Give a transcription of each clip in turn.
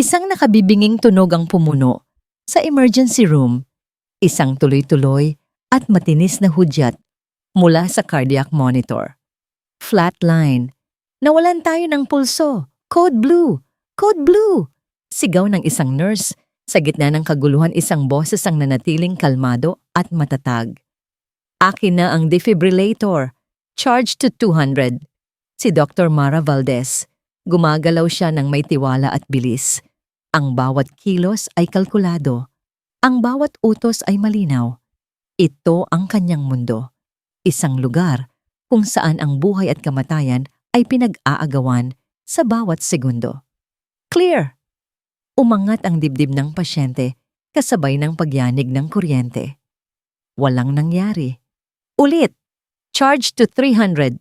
Isang nakabibinging tunog ang pumuno sa emergency room, isang tuloy-tuloy at matinis na hudyat mula sa cardiac monitor. Flatline. Nawalan tayo ng pulso. Code blue! Code blue! Sigaw ng isang nurse. Sa gitna ng kaguluhan, isang boses ang nanatiling kalmado at matatag. Akin na ang defibrillator. Charge to 200. Si Dr. Mara Valdez. Gumagalaw siya ng may tiwala at bilis. Ang bawat kilos ay kalkulado. Ang bawat utos ay malinaw. Ito ang kanyang mundo. Isang lugar kung saan ang buhay at kamatayan ay pinag-aagawan sa bawat segundo. Clear! Umangat ang dibdib ng pasyente kasabay ng pagyanig ng kuryente. Walang nangyari. Ulit! Charge to 300.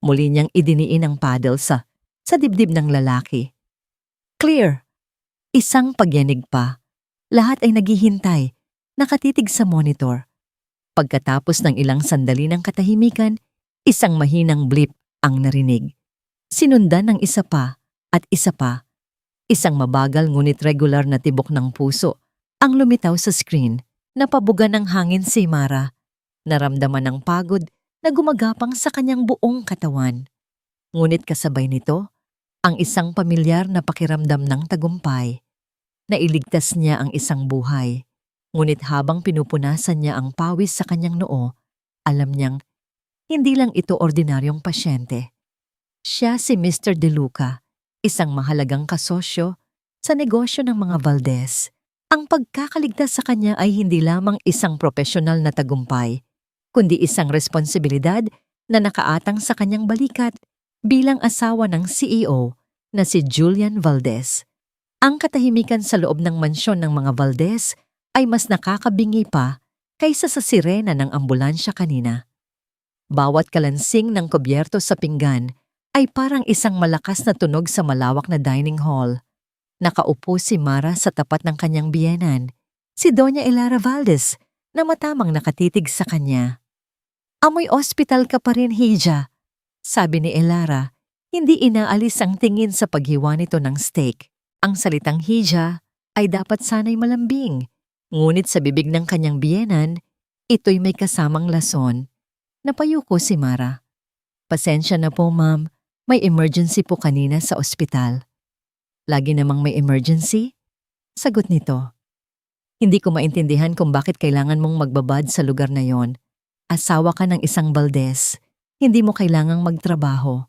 Muli niyang idiniin ang paddle sa dibdib ng lalaki. Clear! Isang pagyanig pa. Lahat ay naghihintay, nakatitig sa monitor. Pagkatapos ng ilang sandali ng katahimikan, isang mahinang blip ang narinig. Sinundan ng isa pa at isa pa. Isang mabagal ngunit regular na tibok ng puso ang lumitaw sa screen. Napabuga ng hangin si Mara. Naramdaman ng pagod na gumagapang sa kanyang buong katawan. Ngunit kasabay nito, ang isang pamilyar na pakiramdam ng tagumpay. Nailigtas niya ang isang buhay. Ngunit habang pinupunasan niya ang pawis sa kanyang noo, alam niyang hindi lang ito ordinaryong pasyente. Siya si Mr. De Luca, isang mahalagang kasosyo sa negosyo ng mga Valdez. Ang pagkakaligtas sa kanya ay hindi lamang isang profesional na tagumpay, kundi isang responsibilidad na nakaatang sa kanyang balikat bilang asawa ng CEO na si Julian Valdez. Ang katahimikan sa loob ng mansyon ng mga Valdez ay mas nakakabingi pa kaysa sa sirena ng ambulansya kanina. Bawat kalansing ng kubyerto sa pinggan ay parang isang malakas na tunog sa malawak na dining hall. Nakaupo si Mara sa tapat ng kanyang biyenan, si Doña Elara Valdez, na matamang nakatitig sa kanya. Amoy ospital ka pa rin, Hija, sabi ni Elara, hindi inaalis ang tingin sa paghiwa nito ng steak. Ang salitang Hija ay dapat sana'y malambing, ngunit sa bibig ng kanyang biyenan, ito'y may kasamang lason. Napayuko si Mara. Pasensya na po, ma'am. May emergency po kanina sa ospital. Lagi namang may emergency? Sagot nito. Hindi ko maintindihan kung bakit kailangan mong magbabad sa lugar na yon. Asawa ka ng isang Valdez. Hindi mo kailangang magtrabaho.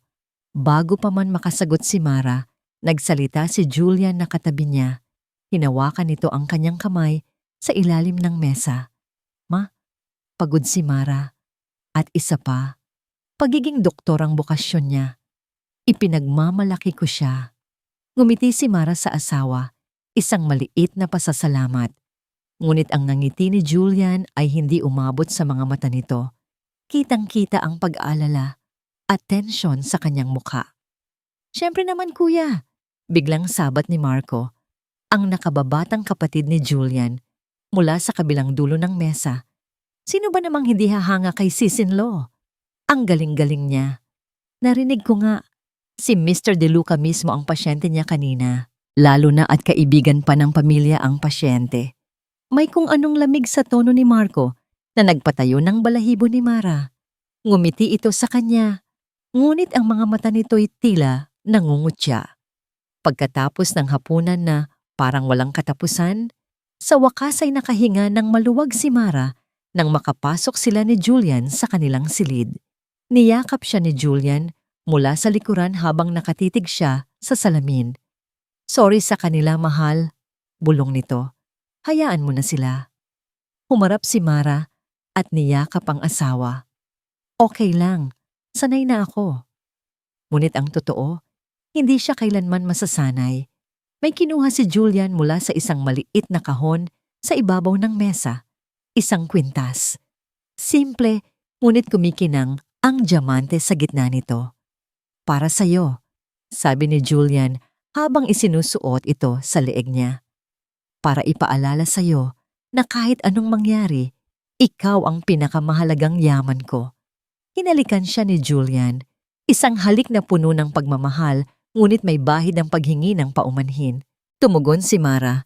Bago pa man makasagot si Mara, nagsalita si Julian na katabi niya. Hinawakan nito ang kanyang kamay sa ilalim ng mesa. Ma, pagod si Mara. At isa pa, pagiging doktor ang bokasyon niya. Ipinagmamalaki ko siya. Ngumiti si Mara sa asawa, isang maliit na pasasalamat. Ngunit ang ngangiti ni Julian ay hindi umabot sa mga mata nito. Kitang-kita ang pag-aalala at tensyon sa kanyang mukha. Siyempre naman kuya, biglang sabat ni Marco, ang nakababatang kapatid ni Julian, mula sa kabilang dulo ng mesa. Sino ba namang hindi hahanga kay sis-in-law? Ang galing-galing niya. Narinig ko nga, si Mr. De Luca mismo ang pasyente niya kanina, lalo na at kaibigan pa ng pamilya ang pasyente. May kung anong lamig sa tono ni Marco na nagpatayo ng balahibo ni Mara. Ngumiti ito sa kanya, ngunit ang mga mata nito'y tila nangungutya. Pagkatapos ng hapunan na parang walang katapusan, sa wakas ay nakahinga ng maluwag si Mara nang makapasok sila ni Julian sa kanilang silid. Niyakap siya ni Julian mula sa likuran habang nakatitig siya sa salamin. Sorry sa kanila, mahal, bulong nito. Hayaan mo na sila. Humarap si Mara at niyakap ang asawa. Okay lang, sanay na ako. Ngunit ang totoo, hindi siya kailanman masasanay. May kinuha si Julian mula sa isang maliit na kahon sa ibabaw ng mesa. Isang kwintas. Simple, ngunit kumikinang ang diamante sa gitna nito. Para sa'yo, sabi ni Julian habang isinusuot ito sa leeg niya. Para ipaalala sa'yo na kahit anong mangyari, ikaw ang pinakamahalagang yaman ko. Hinalikan siya ni Julian, isang halik na puno ng pagmamahal ngunit may bahid ng paghingi ng paumanhin. Tumugon si Mara.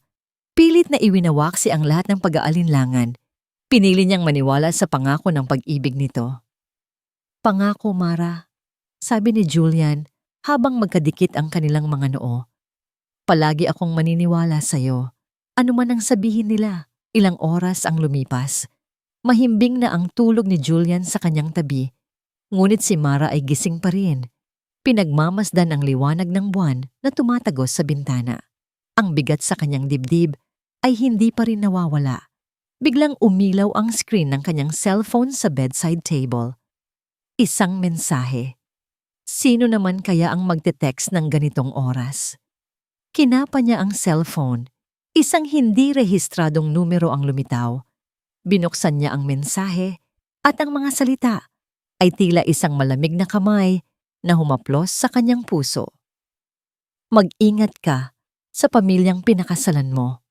Pilit na iwinawaksi ang lahat ng pag-aalinlangan. Pinili niyang maniwala sa pangako ng pag-ibig nito. Pangako, Mara, sabi ni Julian habang magkadikit ang kanilang mga noo. Palagi akong maniniwala sa'yo. Ano man ang sabihin nila, ilang oras ang lumipas. Mahimbing na ang tulog ni Julian sa kanyang tabi. Ngunit si Mara ay gising pa rin. Pinagmamasdan ang liwanag ng buwan na tumatagos sa bintana. Ang bigat sa kanyang dibdib ay hindi pa rin nawawala. Biglang umilaw ang screen ng kanyang cellphone sa bedside table. Isang mensahe. Sino naman kaya ang magte-text ng ganitong oras? Kinapa niya ang cellphone. Isang hindi rehistradong numero ang lumitaw. Binuksan niya ang mensahe at ang mga salita ay tila isang malamig na kamay na humaplos sa kanyang puso. Mag-ingat ka sa pamilyang pinakasalan mo.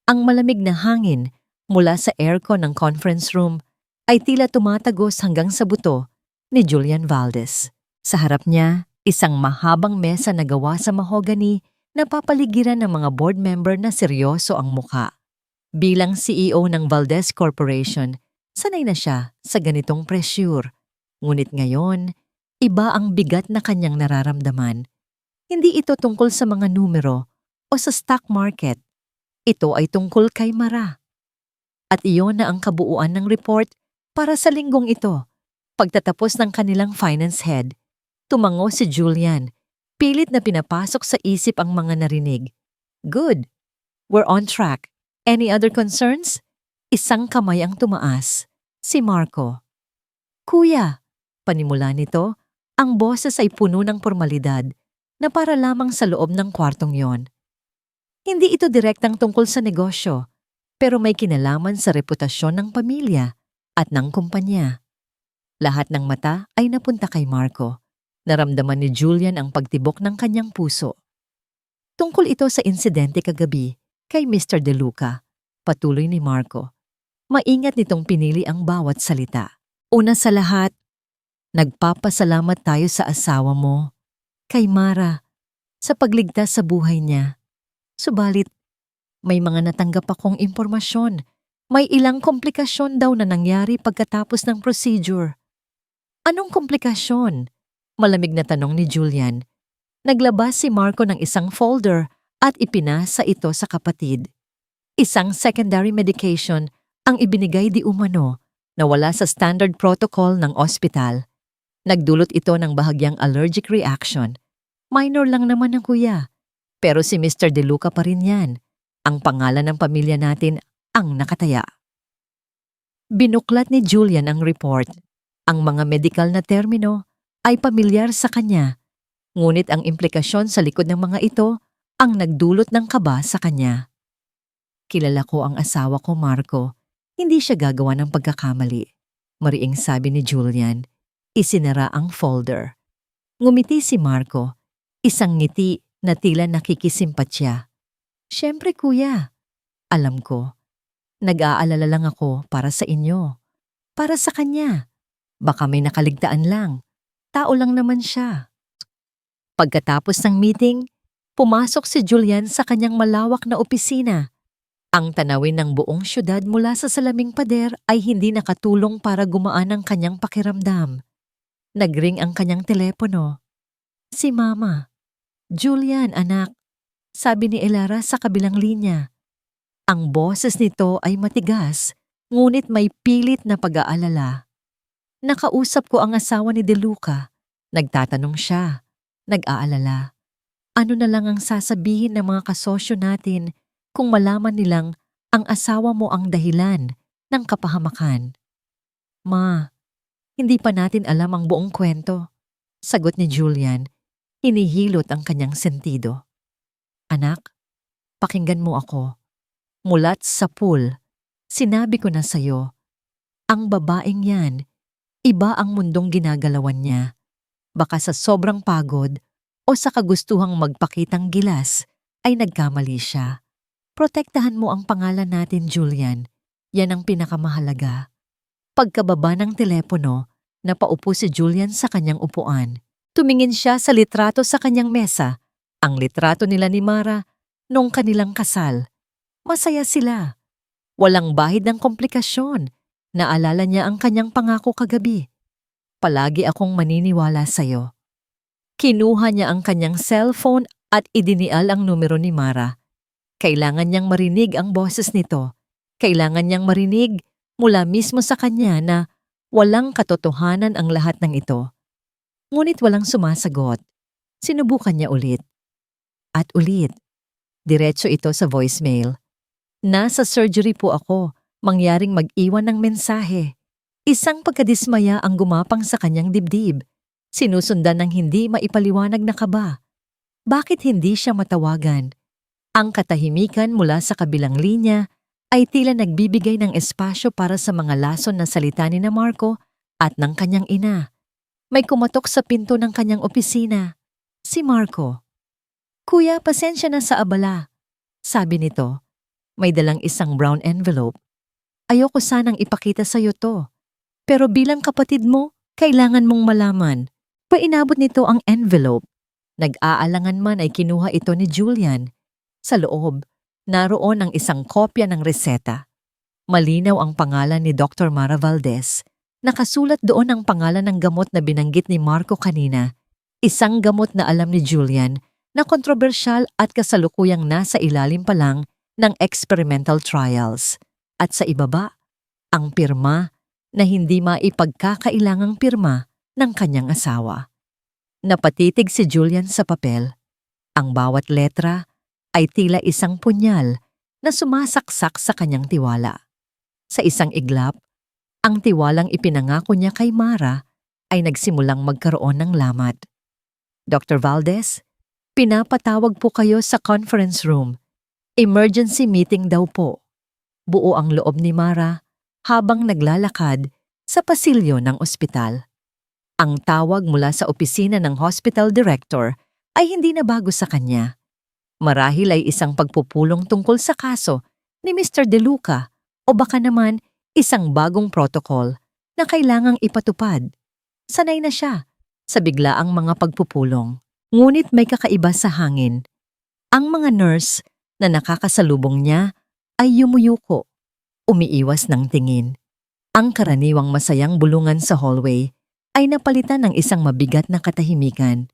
Ang malamig na hangin mula sa aircon ng conference room ay tila tumatagos hanggang sa buto ni Julian Valdez. Sa harap niya, isang mahabang mesa na gawa sa mahogany na papaligiran ng mga board member na seryoso ang muka. Bilang CEO ng Valdez Corporation, sanay na siya sa ganitong pressure. Ngunit ngayon, iba ang bigat na kanyang nararamdaman. Hindi ito tungkol sa mga numero o sa stock market. Ito ay tungkol kay Mara. At iyon na ang kabuuan ng report para sa linggong ito. Pagtatapos ng kanilang finance head, tumango si Julian. Pilit na pinapasok sa isip ang mga narinig. Good. We're on track. Any other concerns? Isang kamay ang tumaas. Si Marco. Kuya, panimula nito, ang boses ay puno ng formalidad na para lamang sa loob ng kwartong yon. Hindi ito direktang tungkol sa negosyo, pero may kinalaman sa reputasyon ng pamilya at ng kumpanya. Lahat ng mata ay napunta kay Marco. Naramdaman ni Julian ang pagtibok ng kanyang puso. Tungkol ito sa insidente kagabi kay Mr. De Luca, patuloy ni Marco. Maingat nitong pinili ang bawat salita. Una sa lahat, nagpapasalamat tayo sa asawa mo, kay Mara, sa pagligtas sa buhay niya. Subalit, may mga natanggap akong impormasyon. May ilang komplikasyon daw na nangyari pagkatapos ng procedure. Anong komplikasyon? Malamig na tanong ni Julian. Naglabas si Marco ng isang folder at ipinasa ito sa kapatid. Isang secondary medication ang ibinigay di umano na wala sa standard protocol ng ospital. Nagdulot ito ng bahagyang allergic reaction. Minor lang naman ang kuya. Pero si Mr. De Luca pa rin yan. Ang pangalan ng pamilya natin ang nakataya. Binuklat ni Julian ang report. Ang mga medical na termino ay pamilyar sa kanya, ngunit ang implikasyon sa likod ng mga ito ang nagdulot ng kaba sa kanya. Kilala ko ang asawa ko, Marco. Hindi siya gagawa ng pagkakamali. Mariing sabi ni Julian. Isinara ang folder. Ngumiti si Marco. Isang ngiti na tila nakikisimpatya. Siyempre kuya, alam ko. Nag-aalala lang ako para sa inyo. Para sa kanya. Baka may nakaligtaan lang. Tao lang naman siya. Pagkatapos ng meeting, pumasok si Julian sa kanyang malawak na opisina. Ang tanawin ng buong syudad mula sa salaming pader ay hindi nakatulong para gumaan ang kanyang pakiramdam. Nagring ang kanyang telepono. Si Mama. Julian, anak. Sabi ni Elara sa kabilang linya. Ang boses nito ay matigas, ngunit may pilit na pag-aalala. Nakausap ko ang asawa ni De Luca. Nagtatanong siya. Nag-aalala. Ano na lang ang sasabihin ng mga kasosyo natin kung malaman nilang ang asawa mo ang dahilan ng kapahamakan? Ma, hindi pa natin alam ang buong kwento. Sagot ni Julian. Hinihilot ang kanyang sentido. Anak, pakinggan mo ako. Mulat sa pool, sinabi ko na sa'yo, ang babaeng yan, iba ang mundong ginagalawan niya. Baka sa sobrang pagod o sa kagustuhang magpakitang gilas ay nagkamali siya. Protektahan mo ang pangalan natin, Julian. Yan ang pinakamahalaga. Pagkababa ng telepono, napaupo si Julian sa kanyang upuan. Tumingin siya sa litrato sa kanyang mesa. Ang litrato nila ni Mara Nung kanilang kasal, masaya sila. Walang bahid ng komplikasyon. Naalala niya ang kanyang pangako kagabi. Palagi akong maniniwala sa'yo. Kinuha niya ang kanyang cellphone at idinial ang numero ni Mara. Kailangan niyang marinig ang boses nito. Kailangan niyang marinig mula mismo sa kanya na walang katotohanan ang lahat ng ito. Ngunit walang sumasagot. Sinubukan niya ulit. At ulit. Diretso ito sa voicemail. Nasa surgery po ako, mangyaring mag-iwan ng mensahe. Isang pagkadismaya ang gumapang sa kanyang dibdib. Sinusundan ng hindi maipaliwanag na kaba. Bakit hindi siya matawagan? Ang katahimikan mula sa kabilang linya ay tila nagbibigay ng espasyo para sa mga lason na salita ni na Marco at ng kanyang ina. May kumatok sa pinto ng kanyang opisina. Si Marco. Kuya, pasensya na sa abala. Sabi nito. May dalang isang brown envelope. Ayoko sanang ipakita sa'yo to. Pero bilang kapatid mo, kailangan mong malaman. Painabot nito ang envelope. Nag-aalangan man ay kinuha ito ni Julian. Sa loob, naroon ang isang kopya ng reseta. Malinaw ang pangalan ni Dr. Mara Valdez. Nakasulat doon ang pangalan ng gamot na binanggit ni Marco kanina. Isang gamot na alam ni Julian na kontrobersyal at kasalukuyang nasa ilalim pa lang ng experimental trials. At sa ibaba, ang pirma na hindi maipagkakailangang pirma ng kanyang asawa. Napatitig si Julian sa papel. Ang bawat letra ay tila isang punyal na sumasaksak sa kanyang tiwala. Sa isang iglap, ang tiwalang ipinangako niya kay Mara ay nagsimulang magkaroon ng lamat. Dr. Valdez, pinapatawag po kayo sa conference room. Emergency meeting daw po. Buo ang loob ni Mara habang naglalakad sa pasilyo ng ospital. Ang tawag mula sa opisina ng hospital director ay hindi na bago sa kanya. Marahil ay isang pagpupulong tungkol sa kaso ni Mr. De Luca o baka naman isang bagong protocol na kailangang ipatupad. Sanay na siya sa biglaang mga pagpupulong. Ngunit may kakaiba sa hangin. Ang mga nurse na nakakasalubong niya ay yumuyuko, umiiwas ng tingin. Ang karaniwang masayang bulungan sa hallway ay napalitan ng isang mabigat na katahimikan.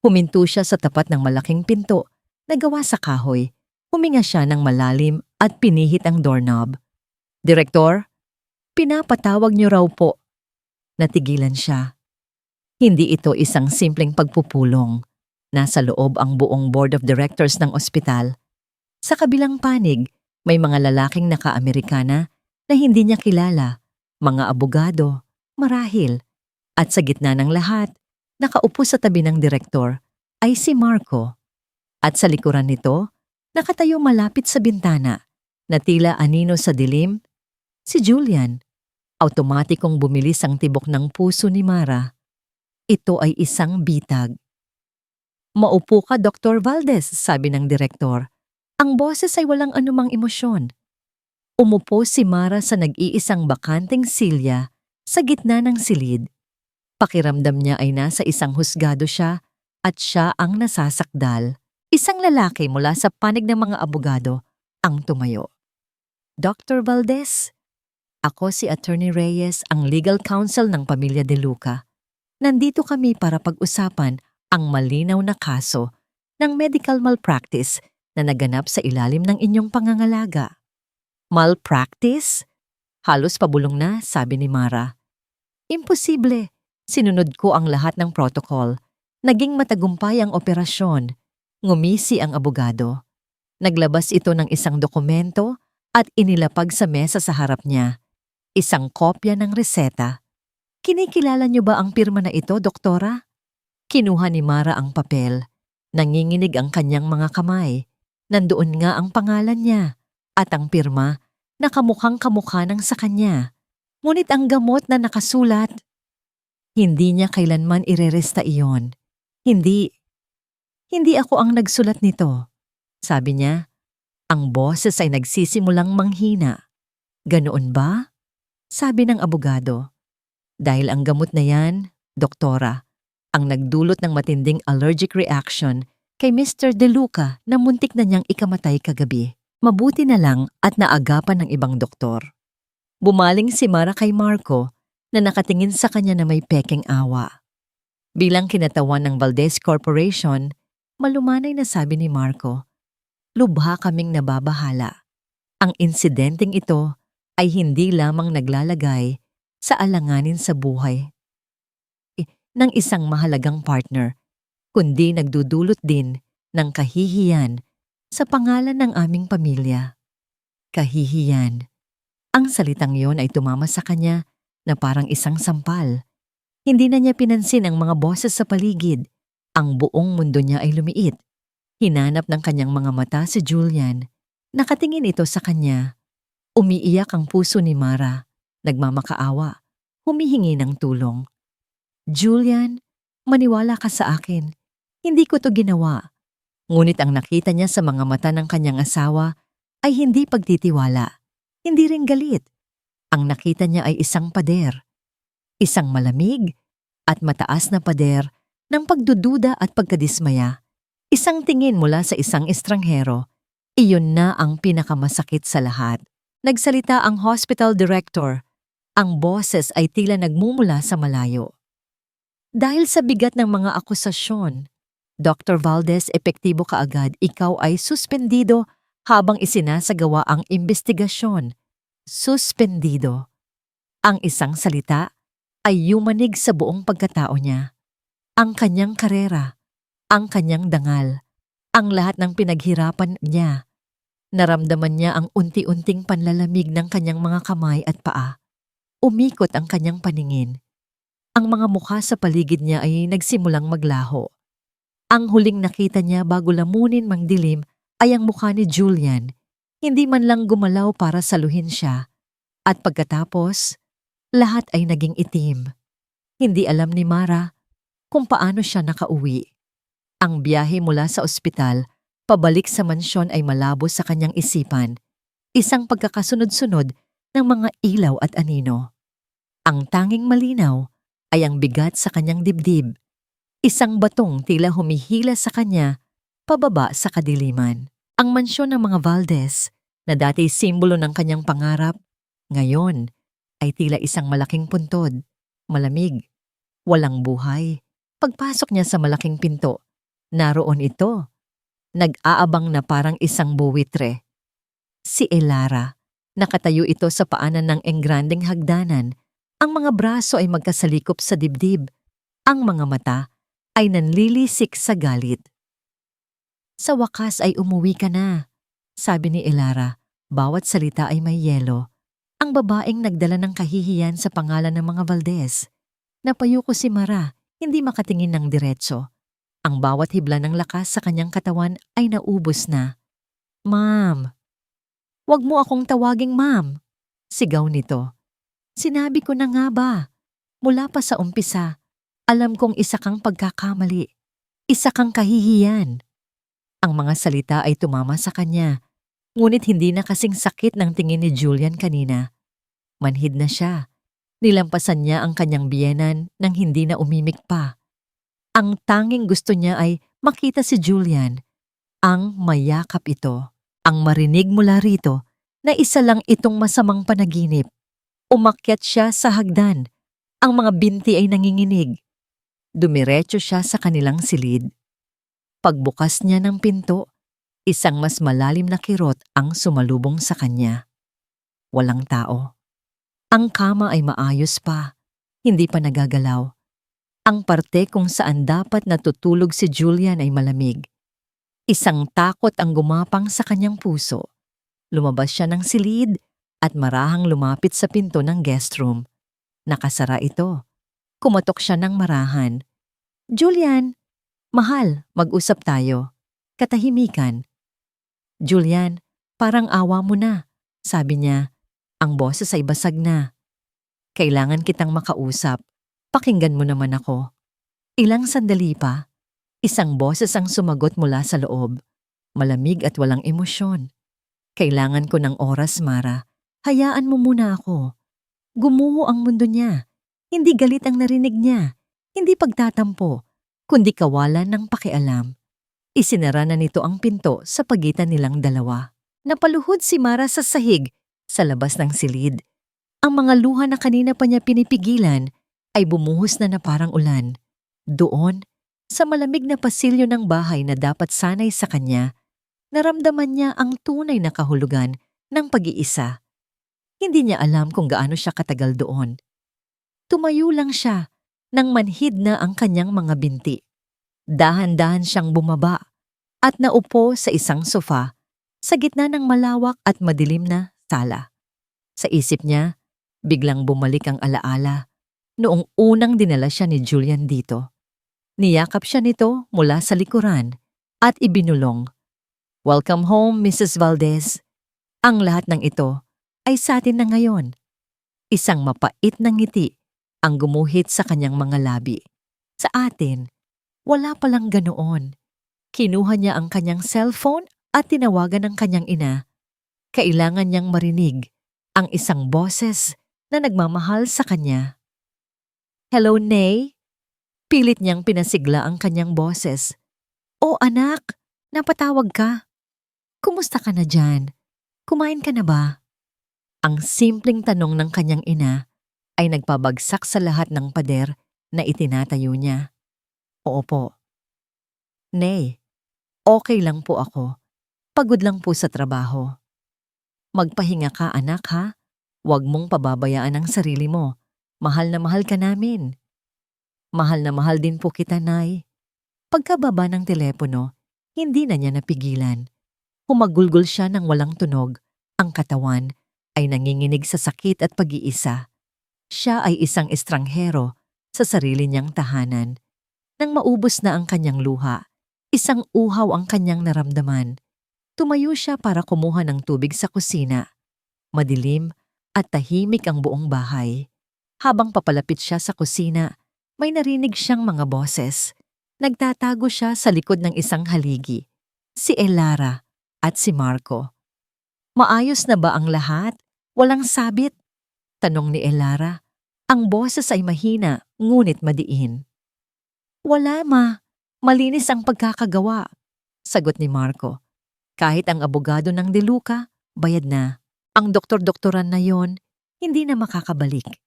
Huminto siya sa tapat ng malaking pinto na gawa sa kahoy. Huminga siya ng malalim at pinihit ang doorknob. Direktor, pinapatawag niyo raw po. Natigilan siya. Hindi ito isang simpleng pagpupulong. Nasa loob ang buong board of directors ng ospital. Sa kabilang panig, may mga lalaking naka-Amerikana na hindi niya kilala, mga abogado, marahil. At sa gitna ng lahat, nakaupo sa tabi ng direktor ay si Marco. At sa likuran nito, nakatayo malapit sa bintana, na tila anino sa dilim, si Julian. Automatikong bumilis ang tibok ng puso ni Mara. Ito ay isang bitag. Maupo ka, Dr. Valdez, sabi ng direktor. Ang boses ay walang anumang emosyon. Umupo si Mara sa nag-iisang bakanteng silya sa gitna ng silid. Pakiramdam niya ay nasa isang husgado siya at siya ang nasasakdal. Isang lalaki mula sa panig ng mga abogado ang tumayo. Dr. Valdez, ako si Attorney Reyes, ang legal counsel ng pamilya De Luca. Nandito kami para pag-usapan ang malinaw na kaso ng medical malpractice na naganap sa ilalim ng inyong pangangalaga. Malpractice? Halos pabulong na, sabi ni Mara. Imposible. Sinunod ko ang lahat ng protocol. Naging matagumpay ang operasyon. Ngumisi ang abogado. Naglabas ito ng isang dokumento at inilapag sa mesa sa harap niya. Isang kopya ng reseta. Kinikilala niyo ba ang pirma na ito, doktora? Kinuha ni Mara ang papel. Nanginginig ang kanyang mga kamay. Nandoon nga ang pangalan niya at ang pirma na kamukhang-kamukha ng sa kanya. Ngunit ang gamot na nakasulat, hindi niya kailanman ireresta iyon. Hindi ako ang nagsulat nito. Sabi niya, ang boses ay nagsisimulang manghina. Ganoon ba? Sabi ng abogado. Dahil ang gamot na yan, doktora, ang nagdulot ng matinding allergic reaction Kay Mr. De Luca na muntik na niyang ikamatay kagabi. Mabuti na lang at naagapan ng ibang doktor. Bumaling si Mara kay Marco na nakatingin sa kanya na may pekeng awa. Bilang kinatawan ng Valdez Corporation, malumanay na sabi ni Marco, "Lubha kaming nababahala. Ang insidenteng ito ay hindi lamang naglalagay sa alanganin sa buhay ng isang mahalagang partner, kundi nagdudulot din ng kahihiyan sa pangalan ng aming pamilya." Kahihiyan. Ang salitang yon ay tumama sa kanya na parang isang sampal. Hindi na niya pinansin ang mga boses sa paligid. Ang buong mundo niya ay lumiit. Hinanap ng kanyang mga mata si Julian. Nakatingin ito sa kanya. Umiiyak ang puso ni Mara. Nagmamakaawa. Humihingi ng tulong. "Julian, maniwala ka sa akin. Hindi ko to ginawa." Ngunit ang nakita niya sa mga mata ng kanyang asawa ay hindi pagtitiwala. Hindi rin galit. Ang nakita niya ay isang pader. Isang malamig at mataas na pader ng pagdududa at pagkadismaya. Isang tingin mula sa isang estranghero. Iyon na ang pinakamasakit sa lahat. Nagsalita ang hospital director. Ang boses ay tila nagmumula sa malayo. "Dahil sa bigat ng mga akusasyon, Dr. Valdez, epektibo kaagad, ikaw ay suspendido habang isinasagawa ang investigasyon." Suspendido. Ang isang salita ay yumanig sa buong pagkatao niya. Ang kanyang karera, ang kanyang dangal, ang lahat ng pinaghirapan niya. Naramdaman niya ang unti-unting panlalamig ng kanyang mga kamay at paa. Umikot ang kanyang paningin. Ang mga mukha sa paligid niya ay nagsimulang maglaho. Ang huling nakita niya bago lamunin mang dilim ay ang mukha ni Julian. Hindi man lang gumalaw para saluhin siya. At pagkatapos, lahat ay naging itim. Hindi alam ni Mara kung paano siya nakauwi. Ang biyahe mula sa ospital, pabalik sa mansyon ay malabo sa kanyang isipan. Isang pagkakasunod-sunod ng mga ilaw at anino. Ang tanging malinaw ay ang bigat sa kanyang dibdib. Isang batong tila humihila sa kanya pababa sa kadiliman. Ang mansyon ng mga Valdez, na dati simbolo ng kanyang pangarap, ngayon ay tila isang malaking puntod, malamig, walang buhay. Pagpasok niya sa malaking pinto, naroon ito. Nag-aabang na parang isang buwitre. Si Elara. Nakatayo ito sa paanan ng engrandeng hagdanan. Ang mga braso ay magkasalikop sa dibdib. Ang mga mata ay nanlilisik sa galit. "Sa wakas ay umuwi ka na," sabi ni Elara. Bawat salita ay may yelo. Ang babaeng nagdala ng kahihiyan sa pangalan ng mga Valdez. Napayuko si Mara, hindi makatingin ng diretso. Ang bawat hibla ng lakas sa kanyang katawan ay naubos na. "Ma'am, wag mo akong tawaging ma'am," sigaw nito. "Sinabi ko na nga ba, mula pa sa umpisa, alam kong isa kang pagkakamali, isa kang kahihiyan." Ang mga salita ay tumama sa kanya. Ngunit hindi na kasing sakit ng tingin ni Julian kanina. Manhid na siya. Nilampasan niya ang kanyang biyenan nang hindi na umimik pa. Ang tanging gusto niya ay makita si Julian. Ang mayakap ito. Ang marinig mula rito na isa lang itong masamang panaginip. Umakyat siya sa hagdan. Ang mga binti ay nanginginig. Dumiretso siya sa kanilang silid. Pagbukas niya ng pinto, isang mas malalim na kirot ang sumalubong sa kanya. Walang tao. Ang kama ay maayos pa, hindi pa nagagalaw. Ang parte kung saan dapat natutulog si Julian ay malamig. Isang takot ang gumapang sa kanyang puso. Lumabas siya ng silid at marahang lumapit sa pinto ng guest room. Nakasara ito. Kumatok siya ng marahan. "Julian, mahal, mag-usap tayo." Katahimikan. "Julian, parang awa mo na," sabi niya. Ang boses ay basag na. "Kailangan kitang makausap. Pakinggan mo naman ako." Ilang sandali pa, isang boses ang sumagot mula sa loob. Malamig at walang emosyon. "Kailangan ko ng oras, Mara. Hayaan mo muna ako." Gumuho ang mundo niya. Hindi galit ang narinig niya. Hindi pagtatampo, kundi kawalan ng pakialam. Isinara na nito ang pinto sa pagitan nilang dalawa. Napaluhod si Mara sa sahig sa labas ng silid. Ang mga luha na kanina pa niya pinipigilan ay bumuhos na parang ulan. Doon, sa malamig na pasilyo ng bahay na dapat sanay sa kanya, naramdaman niya ang tunay na kahulugan ng pag-iisa. Hindi niya alam kung gaano siya katagal doon. Tumayo lang siya nang manhid na ang kanyang mga binti. Dahan-dahan siyang bumaba at naupo sa isang sofa sa gitna ng malawak at madilim na sala. Sa isip niya, biglang bumalik ang alaala noong unang dinala siya ni Julian dito. Niyakap siya nito mula sa likuran at ibinulong. "Welcome home, Mrs. Valdez. Ang lahat ng ito ay sa atin na ngayon." Isang mapait na ngiti ang gumuhit sa kanyang mga labi. Sa atin, wala palang ganoon. Kinuha niya ang kanyang cellphone at tinawagan ang kanyang ina. Kailangan niyang marinig ang isang boses na nagmamahal sa kanya. "Hello, Nay?" Pilit niyang pinasigla ang kanyang boses. "Oh anak, napatawag ka. Kumusta ka na dyan? Kumain ka na ba?" Ang simpleng tanong ng kanyang ina ay nagpabagsak sa lahat ng pader na itinatayo niya. "Oo po." "Nay, okay lang po ako. Pagod lang po sa trabaho." "Magpahinga ka anak ha. Huwag mong pababayaan ang sarili mo. Mahal na mahal ka namin." "Mahal na mahal din po kita, Nay." Pagkababa ng telepono, hindi na niya napigilan. Humagulgol siya ng walang tunog. Ang katawan ay nanginginig sa sakit at pag-iisa. Siya ay isang estranghero sa sarili niyang tahanan. Nang maubos na ang kanyang luha, isang uhaw ang kanyang naramdaman. Tumayo siya para kumuha ng tubig sa kusina. Madilim at tahimik ang buong bahay. Habang papalapit siya sa kusina, may narinig siyang mga boses. Nagtatago siya sa likod ng isang haligi. Si Elara at si Marco. "Maayos na ba ang lahat? Walang sabit?" tanong ni Elara. Ang boses ay mahina, ngunit madiin. "Wala ma, malinis ang pagkakagawa," sagot ni Marco. "Kahit ang abogado ng De Luca, bayad na. Ang doktor-doktoran na yon, hindi na makakabalik."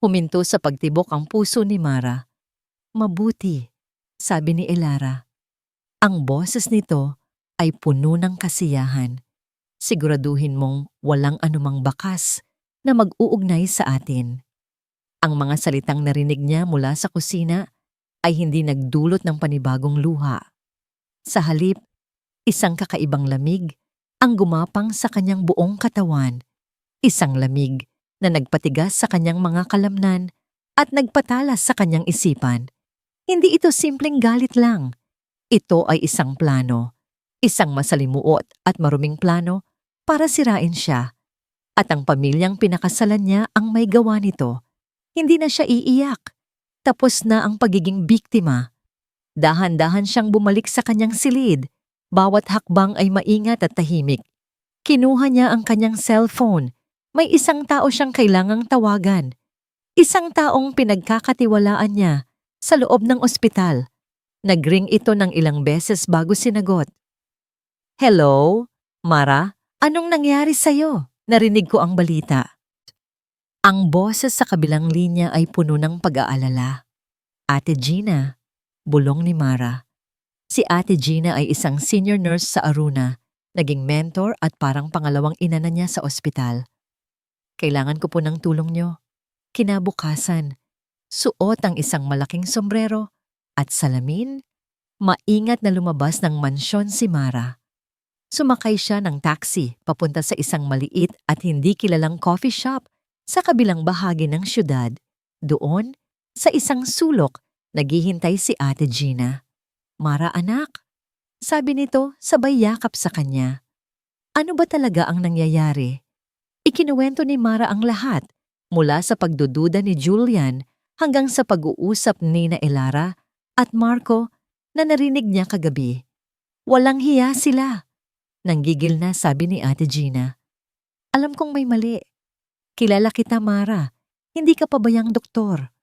Huminto sa pagtibok ang puso ni Mara. "Mabuti," sabi ni Elara. Ang boses nito ay puno ng kasiyahan. "Siguraduhin mong walang anumang bakas na mag-uugnay sa atin." Ang mga salitang narinig niya mula sa kusina ay hindi nagdulot ng panibagong luha. Sa halip, isang kakaibang lamig ang gumapang sa kanyang buong katawan. Isang lamig na nagpatigas sa kanyang mga kalamnan at nagpatalas sa kanyang isipan. Hindi ito simpleng galit lang. Ito ay isang plano. Isang masalimuot at maruming plano para sirain siya. At ang pamilyang pinakasalan niya ang may gawa nito. Hindi na siya iiyak. Tapos na ang pagiging biktima. Dahan-dahan siyang bumalik sa kanyang silid. Bawat hakbang ay maingat at tahimik. Kinuha niya ang kanyang cellphone. May isang tao siyang kailangang tawagan. Isang taong pinagkakatiwalaan niya sa loob ng ospital. Nagring ito ng ilang beses bago sinagot. "Hello, Mara? Anong nangyari sa'yo? Narinig ko ang balita." Ang boses sa kabilang linya ay puno ng pag-aalala. "Ate Gina," bulong ni Mara. Si Ate Gina ay isang senior nurse sa Aruna, naging mentor at parang pangalawang ina na niya sa ospital. "Kailangan ko po ng tulong niyo." Kinabukasan, suot ang isang malaking sombrero at salamin, maingat na lumabas ng mansyon si Mara. Sumakay siya ng taxi papunta sa isang maliit at hindi kilalang coffee shop sa kabilang bahagi ng syudad. Doon, sa isang sulok, naghihintay si Ate Gina. "Mara anak," sabi nito sabay yakap sa kanya. Ano ba talaga ang nangyayari? Ikinuwento ni Mara ang lahat, mula sa pagdududa ni Julian hanggang sa pag-uusap ni na Elara at Marco na narinig niya kagabi. Walang hiya sila. Nanggigil na sabi ni Ate Gina. "Alam kong may mali. Kilala kita, Mara. Hindi ka pabayang doktor."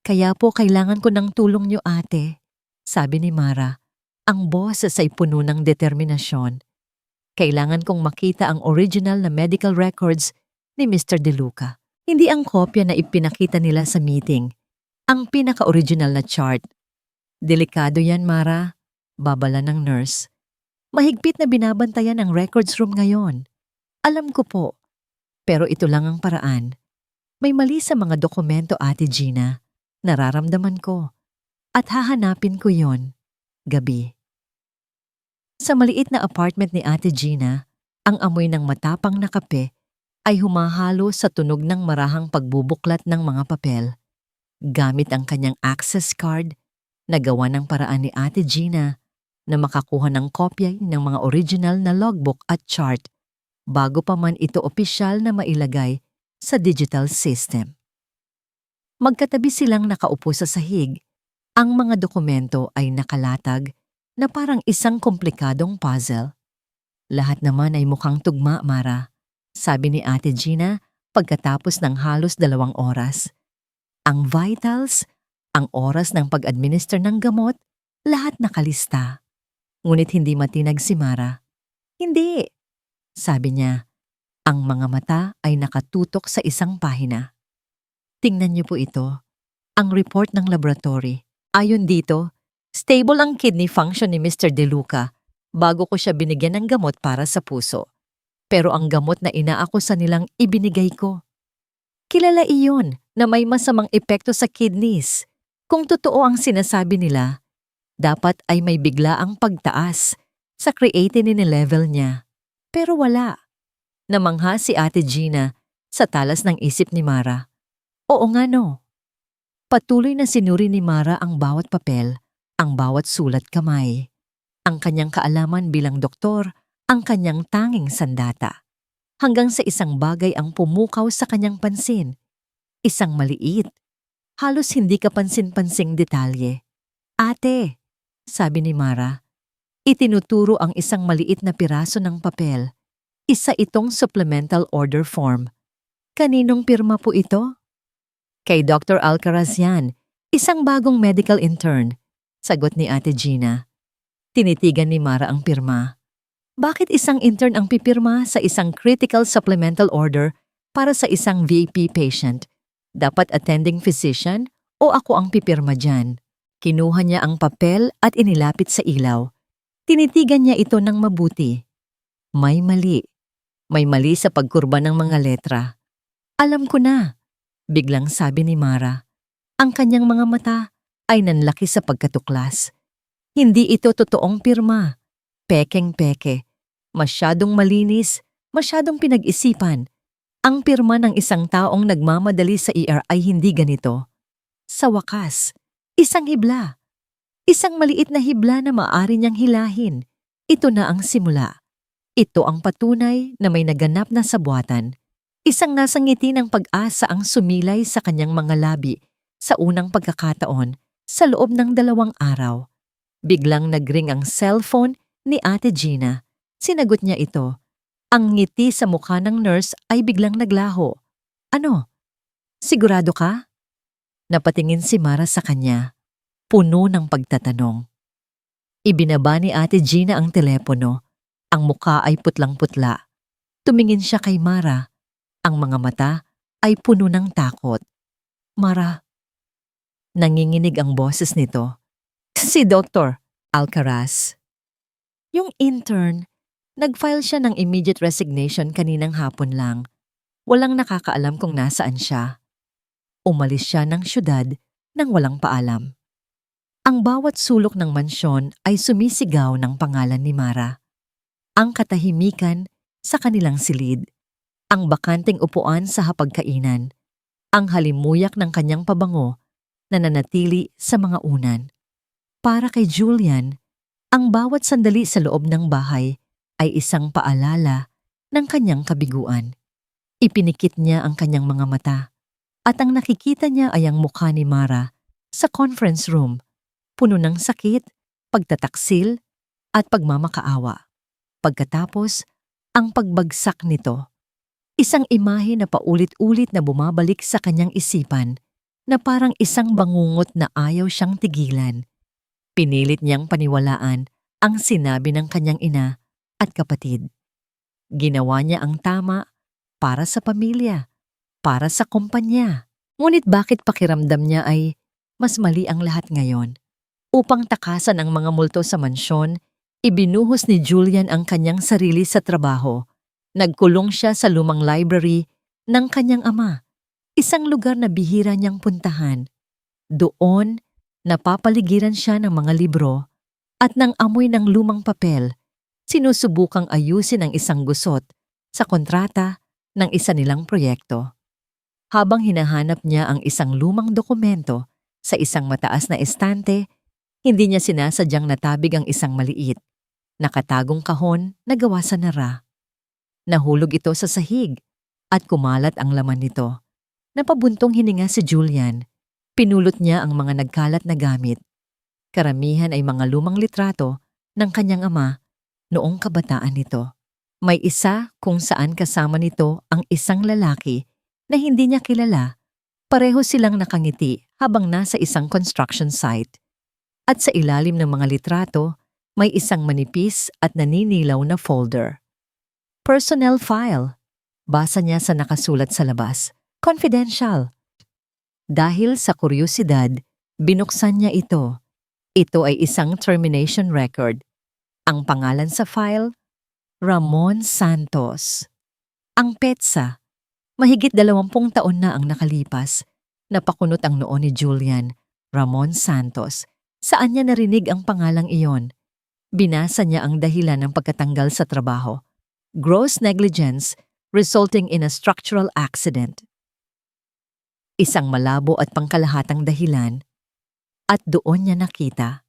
"Kaya po kailangan ko ng tulong niyo, ate," sabi ni Mara. Ang boses ay puno ng determinasyon. Kailangan kong makita ang original na medical records ni Mr. De Luca. Hindi ang kopya na ipinakita nila sa meeting. Ang pinaka-original na chart. Delikado yan, Mara. Babala ng nurse. Mahigpit na binabantayan ang records room ngayon. Alam ko po. Pero ito lang ang paraan. May mali sa mga dokumento, Ate Gina. Nararamdaman ko. At hahanapin ko yon. Gabi. Sa maliit na apartment ni Ate Gina, ang amoy ng matapang na kape ay humahalo sa tunog ng marahang pagbubuklat ng mga papel. Gamit ang kanyang access card, nagawa ng paraan ni Ate Gina na makakuha ng kopya ng mga original na logbook at chart bago pa man ito opisyal na mailagay sa digital system. Magkatabi silang nakaupo sa sahig. Ang mga dokumento ay nakalatag na parang isang komplikadong puzzle. Lahat naman ay mukhang tugma, Mara, sabi ni Ate Gina pagkatapos ng halos 2 oras. Ang vitals, ang oras ng pag-administer ng gamot, lahat nakalista. Ngunit hindi matinag si Mara. Hindi, sabi niya. Ang mga mata ay nakatutok sa isang pahina. Tingnan niyo po ito, ang report ng laboratory. Ayon dito, stable ang kidney function ni Mr. De Luca bago ko siya binigyan ng gamot para sa puso. Pero ang gamot na inaakusa nilang ibinigay ko. Kilala iyon na may masamang epekto sa kidneys. Kung totoo ang sinasabi nila, dapat ay may biglaang pagtaas sa creatinine level niya. Pero wala. Namangha si Ate Gina sa talas ng isip ni Mara. Oo nga no. Patuloy na sinuri ni Mara ang bawat papel, ang bawat sulat kamay. Ang kanyang kaalaman bilang doktor, ang kanyang tanging sandata. Hanggang sa isang bagay ang pumukaw sa kanyang pansin. Isang maliit, halos hindi kapansin-pansing detalye. Ate, sabi ni Mara, itinuturo ang isang maliit na piraso ng papel. Isa itong supplemental order form. Kaninong pirma po ito? Kay Dr. Alcaraz yan, isang bagong medical intern, sagot ni Ate Gina. Tinitigan ni Mara ang pirma. Bakit isang intern ang pipirma sa isang critical supplemental order para sa isang VIP patient? Dapat attending physician o ako ang pipirma dyan? Kinuha niya ang papel at inilapit sa ilaw. Tinitigan niya ito ng mabuti. May mali. May mali sa pagkurba ng mga letra. Alam ko na, biglang sabi ni Mara. Ang kanyang mga mata ay nanlaki sa pagkatuklas. Hindi ito totoong pirma. Pekeng-peke. Masyadong malinis, masyadong pinag-isipan. Ang pirma ng isang taong nagmamadali sa ER ay hindi ganito. Sa wakas, isang hibla. Isang maliit na hibla na maaari niyang hilahin. Ito na ang simula. Ito ang patunay na may naganap na sabuatan. Isang nasangiti ng pag-asa ang sumilay sa kanyang mga labi sa unang pagkakataon sa loob ng 2 araw. Biglang nagring ang cellphone ni Ate Gina. Sinagot niya ito. Ang ngiti sa mukha ng nurse ay biglang naglaho. Ano? Sigurado ka? Napatingin si Mara sa kanya, puno ng pagtatanong. Ibinaba ni Ate Gina ang telepono. Ang mukha ay putlang-putla. Tumingin siya kay Mara. Ang mga mata ay puno ng takot. Mara. Nanginginig ang boses nito. Si Dr. Alcaraz. Yung intern, nag-file siya ng immediate resignation kaninang hapon lang. Walang nakakaalam kung nasaan siya. Umalis siya ng syudad nang walang paalam. Ang bawat sulok ng mansyon ay sumisigaw ng pangalan ni Mara. Ang katahimikan sa kanilang silid, ang bakanting upuan sa hapagkainan, ang halimuyak ng kanyang pabango na nanatili sa mga unan. Para kay Julian, ang bawat sandali sa loob ng bahay ay isang paalala ng kanyang kabiguan. Ipinikit niya ang kanyang mga mata at ang nakikita niya ay ang mukha ni Mara sa conference room, puno ng sakit, pagtataksil at pagmamakaawa. Pagkatapos, ang pagbagsak nito. Isang imahe na paulit-ulit na bumabalik sa kanyang isipan na parang isang bangungot na ayaw siyang tigilan. Pinilit niyang paniwalaan ang sinabi ng kanyang ina at kapatid. Ginawa niya ang tama para sa pamilya, para sa kumpanya. Ngunit bakit pakiramdam niya ay mas mali ang lahat ngayon? Upang takasan ang mga multo sa mansyon, ibinuhos ni Julian ang kanyang sarili sa trabaho. Nagkulong siya sa lumang library ng kanyang ama, isang lugar na bihira niyang puntahan. Doon, napapaligiran siya ng mga libro at ng amoy ng lumang papel. Sinusubukang ayusin ang isang gusot sa kontrata ng isa nilang proyekto. Habang hinahanap niya ang isang lumang dokumento sa isang mataas na estante, hindi niya sinasadyang natabig ang isang maliit, nakatagong kahon na gawa sa nara. Nahulog ito sa sahig at kumalat ang laman nito. Napabuntong hininga si Julian. Pinulot niya ang mga nagkalat na gamit. Karamihan ay mga lumang litrato ng kanyang ama noong kabataan nito. May isa kung saan kasama nito ang isang lalaki na hindi niya kilala. Pareho silang nakangiti habang nasa isang construction site. At sa ilalim ng mga litrato, may isang manipis at naninilaw na folder. Personnel file. Basa niya sa nakasulat sa labas. Confidential. Dahil sa kuryosidad, binuksan niya ito. Ito ay isang termination record. Ang pangalan sa file, Ramon Santos. Ang petsa, mahigit 20 taon na ang nakalipas. Napakunot ang noo ni Julian, Ramon Santos. Saan niya narinig ang pangalang iyon? Binasa niya ang dahilan ng pagkatanggal sa trabaho. Gross negligence resulting in a structural accident. Isang malabo at pangkalahatang dahilan. At doon niya nakita.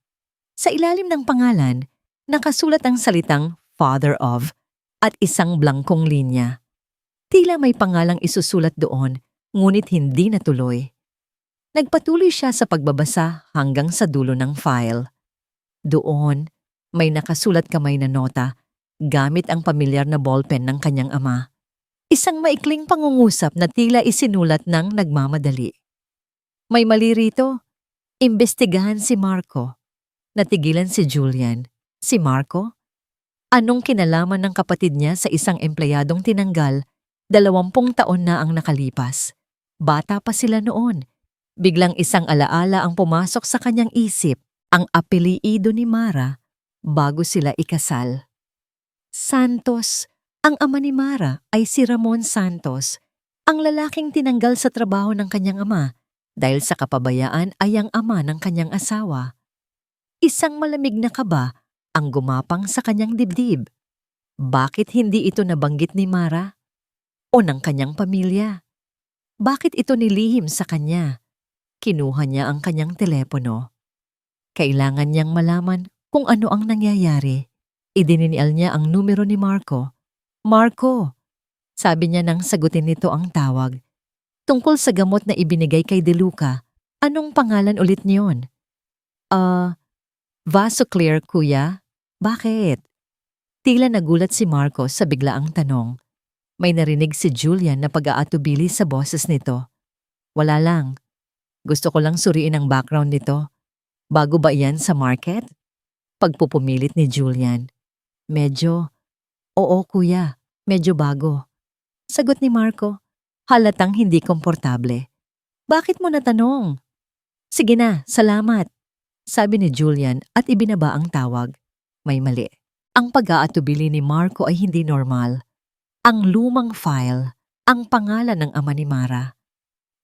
Sa ilalim ng pangalan, nakasulat ang salitang father of at isang blangkong linya. Tila may pangalang isusulat doon, ngunit hindi natuloy. Nagpatuloy siya sa pagbabasa hanggang sa dulo ng file. Doon, may nakasulat kamay na nota gamit ang pamilyar na ballpen ng kanyang ama. Isang maikling pangungusap na tila isinulat ng nagmamadali. May mali rito. Imbestigahan si Marco. Natigilan si Julian. Si Marco? Anong kinalaman ng kapatid niya sa isang empleyadong tinanggal? 20 taon na ang nakalipas. Bata pa sila noon. Biglang isang alaala ang pumasok sa kanyang isip, ang apelyido ni Mara bago sila ikasal. Santos, ang ama ni Mara ay si Ramon Santos, ang lalaking tinanggal sa trabaho ng kanyang ama dahil sa kapabayaan ay ang ama ng kanyang asawa. Isang malamig na kaba ang gumapang sa kanyang dibdib. Bakit hindi ito nabanggit ni Mara o ng kanyang pamilya? Bakit ito nilihim sa kanya? Kinuha niya ang kanyang telepono. Kailangan niyang malaman kung ano ang nangyayari. Idininial niya ang numero ni Marco. Marco, sabi niya nang sagutin nito ang tawag. Tungkol sa gamot na ibinigay kay De Luca, anong pangalan ulit niyon? Vasoclear, kuya? Bakit? Tila nagulat si Marco sa biglaang tanong. May narinig si Julian na pag-aatubili sa boses nito. Wala lang. Gusto ko lang suriin ang background nito. Bago ba iyan sa market? Pagpupumilit ni Julian. Medyo. Oo kuya, medyo bago. Sagot ni Marco, halatang hindi komportable. Bakit mo natanong? Sige na, salamat. Sabi ni Julian at ibinaba ang tawag. May mali. Ang pag-aatubili ni Marco ay hindi normal. Ang lumang file, ang pangalan ng ama ni Mara.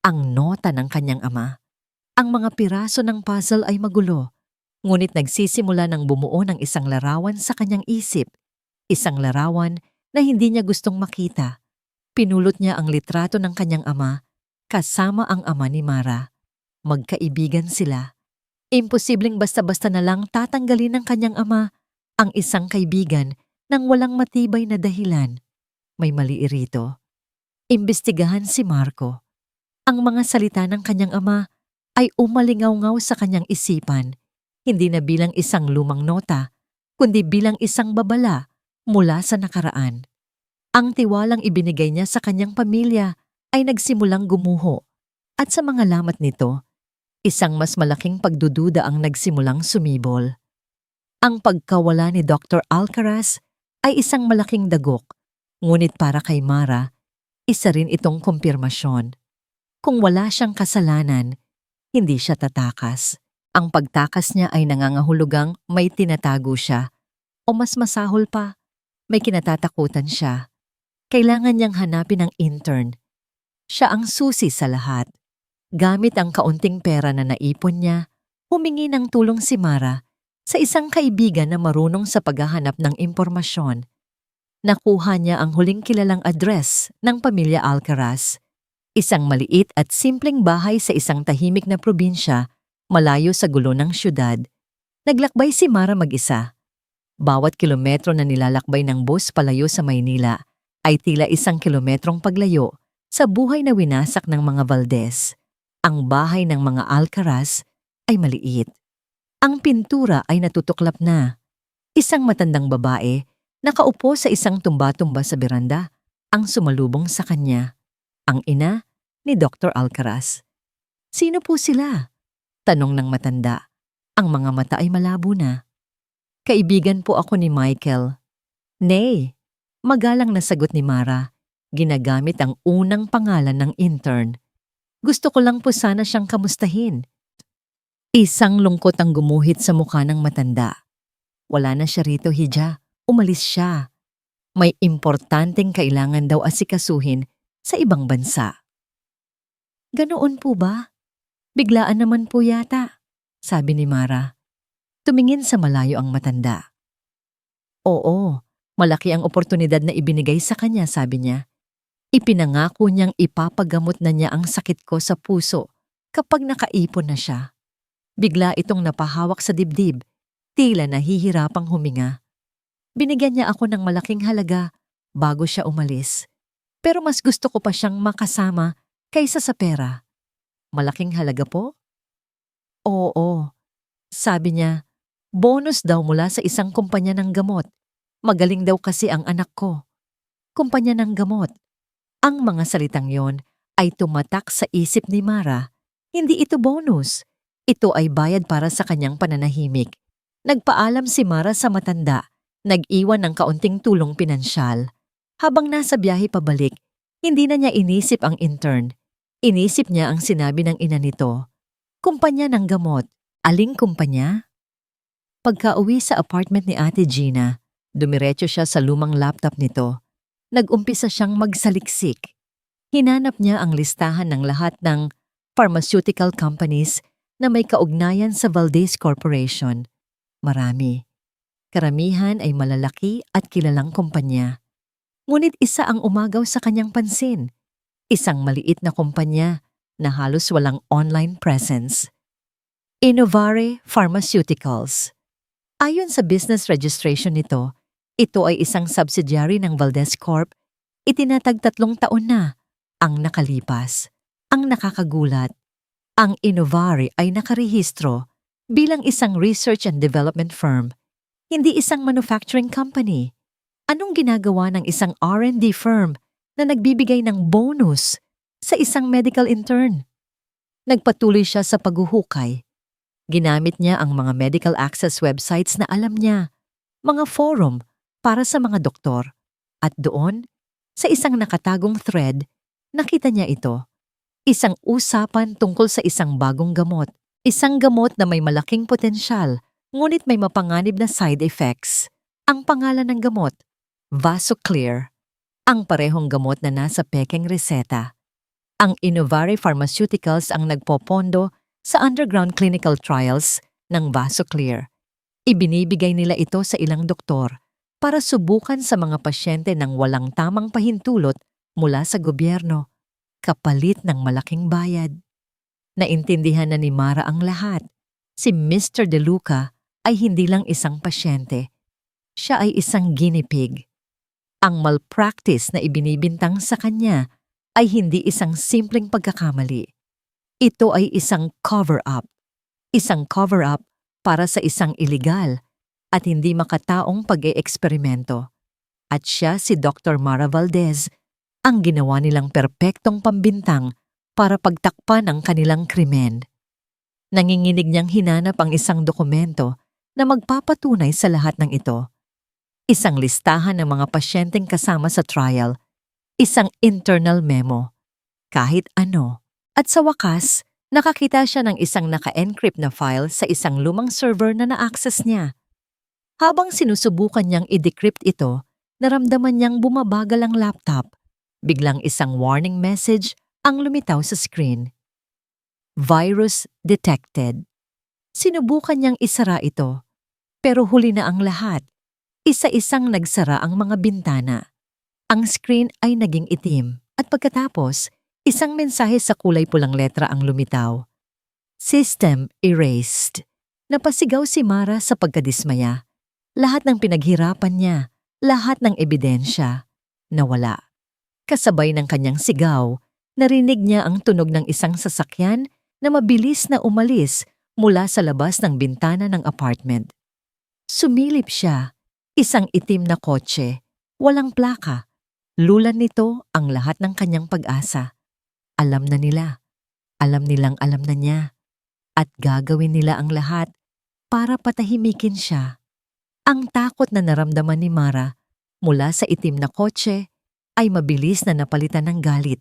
Ang nota ng kanyang ama. Ang mga piraso ng puzzle ay magulo, ngunit nagsisimula ng bumuo ng isang larawan sa kanyang isip. Isang larawan na hindi niya gustong makita. Pinulot niya ang litrato ng kanyang ama, kasama ang ama ni Mara. Magkaibigan sila. Imposibleng basta-basta na lang tatanggalin ng kanyang ama ang isang kaibigan nang walang matibay na dahilan. May mali rito. Imbestigahan si Marco. Ang mga salita ng kanyang ama ay umalingaw-ngaw sa kanyang isipan, hindi na bilang isang lumang nota, kundi bilang isang babala mula sa nakaraan. Ang tiwalang ibinigay niya sa kanyang pamilya ay nagsimulang gumuho, at sa mga lamat nito, isang mas malaking pagdududa ang nagsimulang sumibol. Ang pagkawala ni Dr. Alcaraz ay isang malaking dagok, ngunit para kay Mara, isa rin itong kumpirmasyon. Kung wala siyang kasalanan, hindi siya tatakas. Ang pagtakas niya ay nangangahulugang may tinatago siya, o mas masahol pa, may kinatatakutan siya. Kailangan niyang hanapin ang intern. Siya ang susi sa lahat. Gamit ang kaunting pera na naipon niya, humingi ng tulong si Mara sa isang kaibigan na marunong sa paghahanap ng impormasyon. Nakuha niya ang huling kilalang address ng pamilya Alcaraz, isang maliit at simpleng bahay sa isang tahimik na probinsya, malayo sa gulo ng syudad. Naglakbay si Mara mag-isa. Bawat kilometro na nilalakbay ng bus palayo sa Maynila ay tila 1 kilometrong paglayo sa buhay na winasak ng mga Valdez. Ang bahay ng mga Alcaraz ay maliit. Ang pintura ay natutuklap na. Isang matandang babae, nakaupo sa isang tumba-tumba sa beranda, ang sumalubong sa kanya. Ang ina ni Dr. Alcaraz. Sino po sila? Tanong ng matanda. Ang mga mata ay malabo na. Kaibigan po ako ni Michael. Nay, magalang na sagot ni Mara, ginagamit ang unang pangalan ng intern. Gusto ko lang po sana siyang kamustahin. Isang lungkot ang gumuhit sa mukha ng matanda. Wala na siya rito, Hija. Umalis siya. May importanteng kailangan daw asikasuhin sa ibang bansa. Ganoon po ba? Biglaan naman po yata, sabi ni Mara. Tumingin sa malayo ang matanda. Oo, malaki ang oportunidad na ibinigay sa kanya, sabi niya. Ipinangako niyang ipapagamot na niya ang sakit ko sa puso kapag nakaipon na siya. Bigla itong napahawak sa dibdib, tila nahihirapang huminga. Binigyan niya ako ng malaking halaga bago siya umalis. Pero mas gusto ko pa siyang makasama kaysa sa pera. Malaking halaga po? Oo. Sabi niya, bonus daw mula sa isang kumpanya ng gamot. Magaling daw kasi ang anak ko. Kumpanya ng gamot. Ang mga salitang yon ay tumatak sa isip ni Mara. Hindi ito bonus. Ito ay bayad para sa kanyang pananahimik. Nagpaalam si Mara sa matanda, nag-iwan ng kaunting tulong pinansyal. Habang nasa biyahe pabalik, hindi na niya inisip ang intern. Inisip niya ang sinabi ng ina nito. Kumpanya ng gamot. Aling kumpanya? Pagka-uwi sa apartment ni Ate Gina, dumiretso siya sa lumang laptop nito. Nag-umpisa siyang magsaliksik. Hinanap niya ang listahan ng lahat ng pharmaceutical companies na may kaugnayan sa Valdez Corporation. Marami. Karamihan ay malalaki at kilalang kumpanya. Ngunit isa ang umagaw sa kanyang pansin. Isang maliit na kumpanya na halos walang online presence. Innovare Pharmaceuticals. Ayon sa business registration nito, ito ay isang subsidiary ng Valdez Corp. Itinatag 3 taon na ang nakalipas. Ang nakakagulat, ang Innovare ay nakarehistro bilang isang research and development firm, hindi isang manufacturing company. Anong ginagawa ng isang R&D firm na nagbibigay ng bonus sa isang medical intern? Nagpatuloy siya sa paghuhukay. Ginamit niya ang mga medical access websites na alam niya, mga forum para sa mga doktor. At doon, sa isang nakatagong thread, nakita niya ito. Isang usapan tungkol sa isang bagong gamot. Isang gamot na may malaking potensyal, ngunit may mapanganib na side effects. Ang pangalan ng gamot, Vasoclear. Ang parehong gamot na nasa pekeng reseta. Ang Innovare Pharmaceuticals ang nagpopondo sa underground clinical trials ng Vasoclear. Ibinibigay nila ito sa ilang doktor para subukan sa mga pasyente ng walang tamang pahintulot mula sa gobyerno, kapalit ng malaking bayad. Naintindihan na ni Mara ang lahat. Si Mr. De Luca ay hindi lang isang pasyente. Siya ay isang guinea pig. Ang malpractice na ibinibintang sa kanya ay hindi isang simpleng pagkakamali. Ito ay isang cover-up. Isang cover-up para sa isang iligal at hindi makataong pag-eeksperimento. At siya si Dr. Mara Valdez, ang ginawa nilang perpektong pambintang para pagtakpan ang kanilang krimen. Nanginginig niyang hinanap ang isang dokumento na magpapatunay sa lahat ng ito. Isang listahan ng mga pasyenteng kasama sa trial, isang internal memo, kahit ano. At sa wakas, nakakita siya ng isang naka-encrypt na file sa isang lumang server na na-access niya. Habang sinusubukan niyang i-decrypt ito, naramdaman niyang bumabagal ang laptop. Biglang isang warning message ang lumitaw sa screen. Virus detected. Sinubukan niyang isara ito, pero huli na ang lahat. Isa-isang nagsara ang mga bintana. Ang screen ay naging itim at pagkatapos, isang mensahe sa kulay pulang letra ang lumitaw. System erased. Napasigaw si Mara sa pagkadismaya. Lahat ng pinaghirapan niya, lahat ng ebidensya, nawala. Kasabay ng kanyang sigaw, narinig niya ang tunog ng isang sasakyan na mabilis na umalis mula sa labas ng bintana ng apartment. Sumilip siya, isang itim na kotse, walang plaka. Lulan nito ang lahat ng kanyang pag-asa. Alam na nila, alam nilang alam na niya, at gagawin nila ang lahat para patahimikin siya. Ang takot na naramdaman ni Mara mula sa itim na kotse ay mabilis na napalitan ng galit.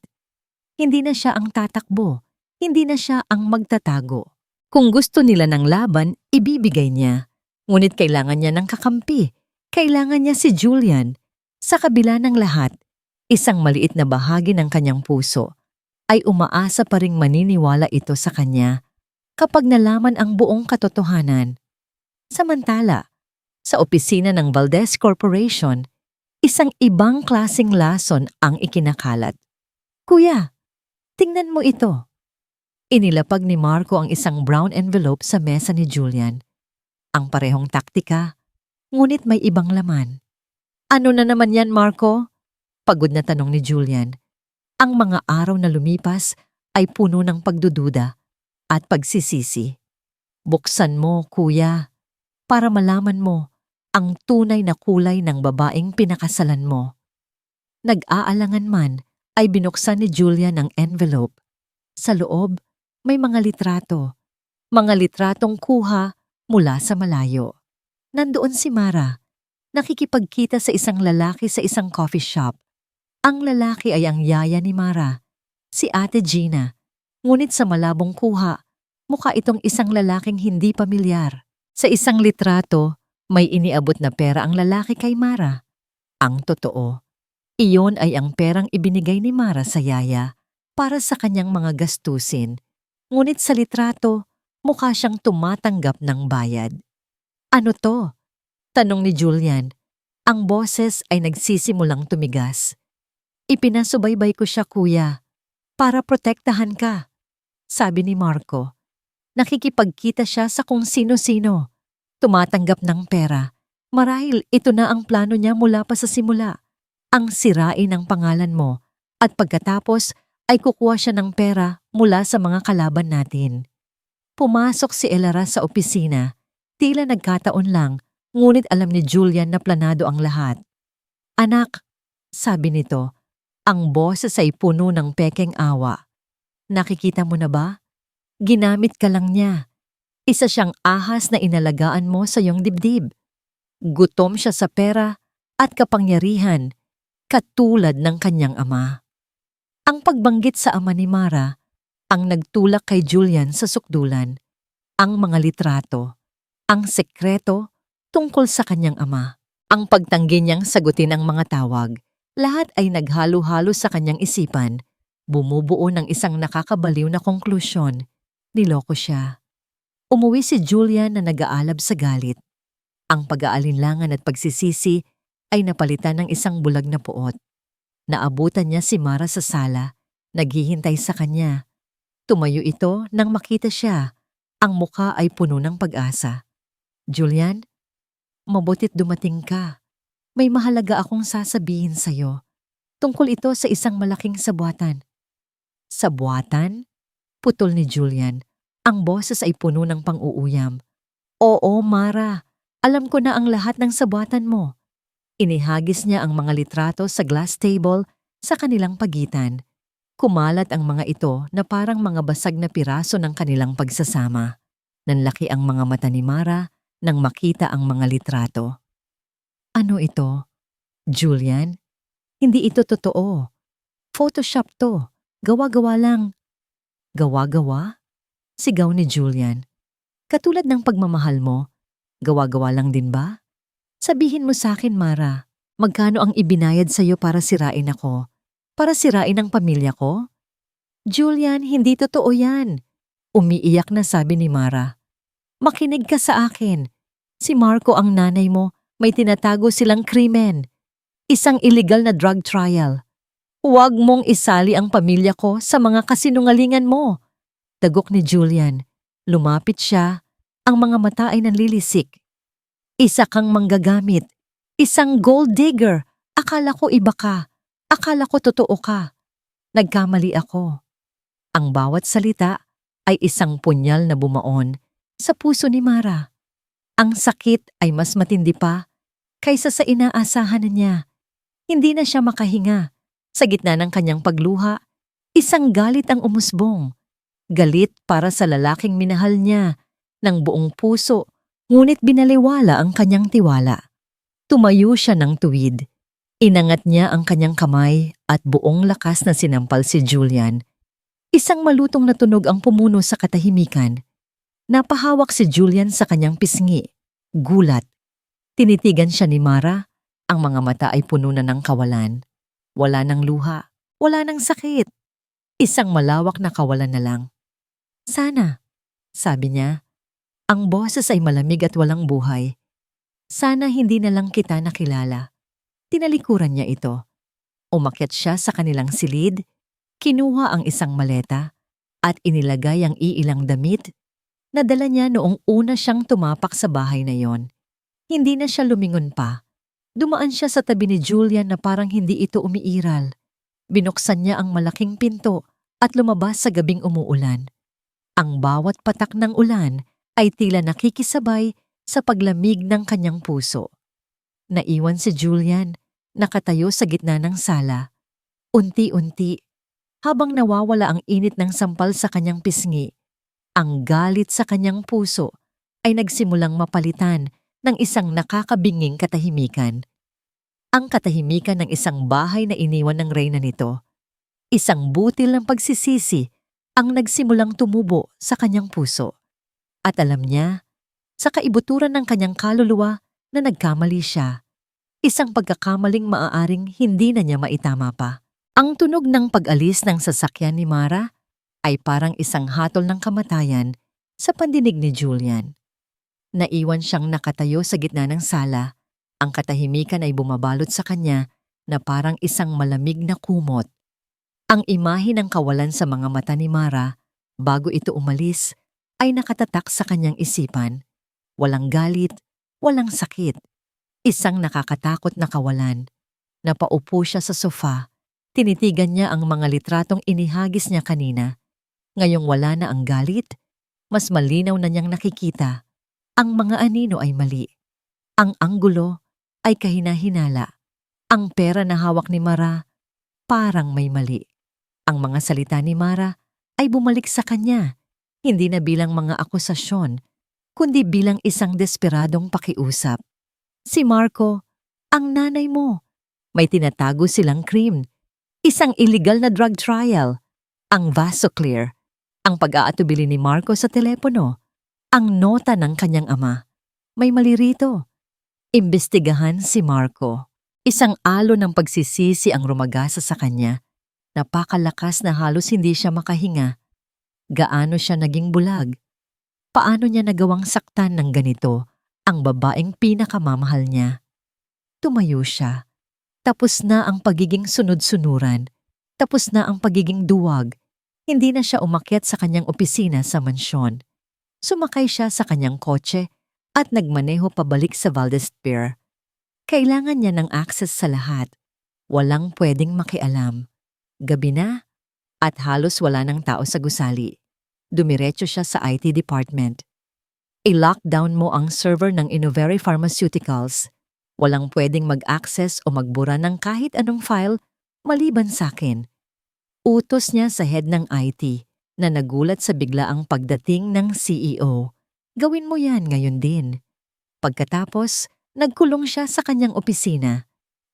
Hindi na siya ang tatakbo, hindi na siya ang magtatago. Kung gusto nila ng laban, ibibigay niya. Ngunit kailangan niya ng kakampi. Kailangan niya si Julian. Sa kabila ng lahat, isang maliit na bahagi ng kanyang puso ay umaasa pa ring maniniwala ito sa kanya kapag nalaman ang buong katotohanan. Samantala, sa opisina ng Valdez Corporation, isang ibang klaseng lason ang ikinakalat. Kuya, tingnan mo ito. Inilapag ni Marco ang isang brown envelope sa mesa ni Julian. Ang parehong taktika, ngunit may ibang laman. Ano na naman yan, Marco? Pagod na tanong ni Julian. Ang mga araw na lumipas ay puno ng pagdududa at pagsisisi. Buksan mo, kuya, para malaman mo ang tunay na kulay ng babaeng pinakasalan mo. Nag-aalangan man ay binuksan ni Julian ang envelope. Sa loob, may mga litrato. Mga litratong kuha mula sa malayo. Nandoon si Mara, nakikipagkita sa isang lalaki sa isang coffee shop. Ang lalaki ay ang yaya ni Mara, si Ate Gina. Ngunit sa malabong kuha, mukha itong isang lalaking hindi pamilyar. Sa isang litrato, may iniabot na pera ang lalaki kay Mara. Ang totoo, iyon ay ang perang ibinigay ni Mara sa yaya para sa kanyang mga gastusin. Ngunit sa litrato, mukha siyang tumatanggap ng bayad. Ano to? Tanong ni Julian. Ang boses ay nagsisimulang tumigas. Ipinasubaybay ko siya, kuya, para protektahan ka, sabi ni Marco. Nakikipagkita siya sa kung sino-sino. Tumatanggap ng pera. Marahil ito na ang plano niya mula pa sa simula. Ang sirain ang pangalan mo at pagkatapos ay kukuha siya ng pera mula sa mga kalaban natin. Pumasok si Elara sa opisina. Tila nagkataon lang, ngunit alam ni Julian na planado ang lahat. Anak, sabi nito, ang boses ay puno ng pekeng awa. Nakikita mo na ba? Ginamit ka lang niya. Isa siyang ahas na inalagaan mo sa iyong dibdib. Gutom siya sa pera at kapangyarihan, katulad ng kanyang ama. Ang pagbanggit sa ama ni Mara, ang nagtulak kay Julian sa sukdulan, ang mga litrato, ang sekreto tungkol sa kanyang ama, ang pagtanggi niyang sagutin ang mga tawag, lahat ay naghalo-halo sa kanyang isipan, bumubuo ng isang nakakabaliw na konklusyon. Niloko siya. Umuwi si Julian na nag-aalab sa galit. Ang pag-aalinlangan at pagsisisi ay napalitan ng isang bulag na puot. Naabutan niya si Mara sa sala, naghihintay sa kanya. Tumayo ito nang makita siya. Ang mukha ay puno ng pag-asa. Julian, mabutit dumating ka. May mahalaga akong sasabihin sa'yo. Tungkol ito sa isang malaking sabwatan. Sabwatan? Putol ni Julian. Ang boses ay puno ng pang-uuyam. Oo, Mara. Alam ko na ang lahat ng sabwatan mo. Inihagis niya ang mga litrato sa glass table sa kanilang pagitan. Kumalat ang mga ito na parang mga basag na piraso ng kanilang pagsasama. Nanlaki ang mga mata ni Mara nang makita ang mga litrato. Ano ito? Julian? Hindi ito totoo. Photoshop to. Gawa-gawa lang. Gawa-gawa? Sigaw ni Julian. Katulad ng pagmamahal mo, gawa-gawa lang din ba? Sabihin mo sa akin, Mara, magkano ang ibinayad sa'yo para sirain ako? Para sirain ang pamilya ko? Julian, hindi totoo yan. Umiiyak na sabi ni Mara. Makinig ka sa akin. Si Marco ang nanay mo, may tinatago silang krimen. Isang illegal na drug trial. Huwag mong isali ang pamilya ko sa mga kasinungalingan mo. Dagok ni Julian. Lumapit siya. Ang mga mata ay nanlilisik. Isa kang manggagamit. Isang gold digger. Akala ko iba ka. Akala ko totoo ka. Nagkamali ako. Ang bawat salita ay isang punyal na bumaon sa puso ni Mara. Ang sakit ay mas matindi pa kaysa sa inaasahan niya. Hindi na siya makahinga. Sa gitna ng kanyang pagluha, isang galit ang umusbong. Galit para sa lalaking minahal niya ng buong puso, ngunit binaliwala ang kanyang tiwala. Tumayo siya ng tuwid. Inangat niya ang kanyang kamay at buong lakas na sinampal si Julian. Isang malutong na tunog ang pumuno sa katahimikan. Napahawak si Julian sa kanyang pisngi. Gulat. Tinitigan siya ni Mara. Ang mga mata ay puno na ng kawalan. Wala ng luha. Wala ng sakit. Isang malawak na kawalan na lang. Sana, sabi niya, ang boses ay malamig at walang buhay. Sana hindi na lang kita nakilala. Tinalikuran niya ito. Umakyat siya sa kanilang silid, kinuha ang isang maleta, at inilagay ang iilang damit na dala niya noong una siyang tumapak sa bahay na yon. Hindi na siya lumingon pa. Dumaan siya sa tabi ni Julian na parang hindi ito umiiral. Binuksan niya ang malaking pinto at lumabas sa gabing umuulan. Ang bawat patak ng ulan ay tila nakikisabay sa paglamig ng kanyang puso. Naiwan si Julian, nakatayo sa gitna ng sala. Unti-unti, habang nawawala ang init ng sampal sa kanyang pisngi, ang galit sa kanyang puso ay nagsimulang mapalitan ng isang nakakabinging katahimikan. Ang katahimikan ng isang bahay na iniwan ng reyna nito. Isang butil ng pagsisisi ang nagsimulang tumubo sa kanyang puso. At alam niya, sa kaibuturan ng kanyang kaluluwa na nagkamali siya. Isang pagkakamaling maaaring hindi na niya maitama pa. Ang tunog ng pag-alis ng sasakyan ni Mara ay parang isang hatol ng kamatayan sa pandinig ni Julian. Naiwan siyang nakatayo sa gitna ng sala. Ang katahimikan ay bumabalot sa kanya na parang isang malamig na kumot. Ang imahe ng kawalan sa mga mata ni Mara, bago ito umalis, ay nakatatak sa kanyang isipan. Walang galit, walang sakit. Isang nakakatakot na kawalan. Napaupo siya sa sofa. Tinitigan niya ang mga litratong inihagis niya kanina. Ngayong wala na ang galit, mas malinaw na niyang nakikita. Ang mga anino ay mali. Ang anggulo ay kahina-hinala. Ang pera na hawak ni Mara, parang may mali. Ang mga salita ni Mara ay bumalik sa kanya, hindi na bilang mga akusasyon, kundi bilang isang desperadong pakiusap. Si Marco, ang nanay mo. May tinatago silang krimen. Isang illegal na drug trial. Ang Vasoclear. Ang pag-aatubili ni Marco sa telepono. Ang nota ng kanyang ama. May mali rito. Imbestigahan si Marco. Isang alo ng pagsisisi ang rumagasa sa kanya. Napakalakas na halos hindi siya makahinga. Gaano siya naging bulag? Paano niya nagawang saktan ng ganito ang babaeng pinakamamahal niya? Tumayo siya. Tapos na ang pagiging sunod-sunuran. Tapos na ang pagiging duwag. Hindi na siya umakyat sa kanyang opisina sa mansyon. Sumakay siya sa kanyang kotse at nagmaneho pabalik sa Valdez Pier. Kailangan niya ng access sa lahat. Walang pwedeng makialam. Gabi na at halos wala ng tao sa gusali. Dumiretso siya sa IT department. I-lockdown mo ang server ng Innovary Pharmaceuticals. Walang pwedeng mag-access o magbura ng kahit anong file maliban sa akin. Utos niya sa head ng IT na nagulat sa biglaang pagdating ng CEO. Gawin mo yan ngayon din. Pagkatapos, nagkulong siya sa kanyang opisina.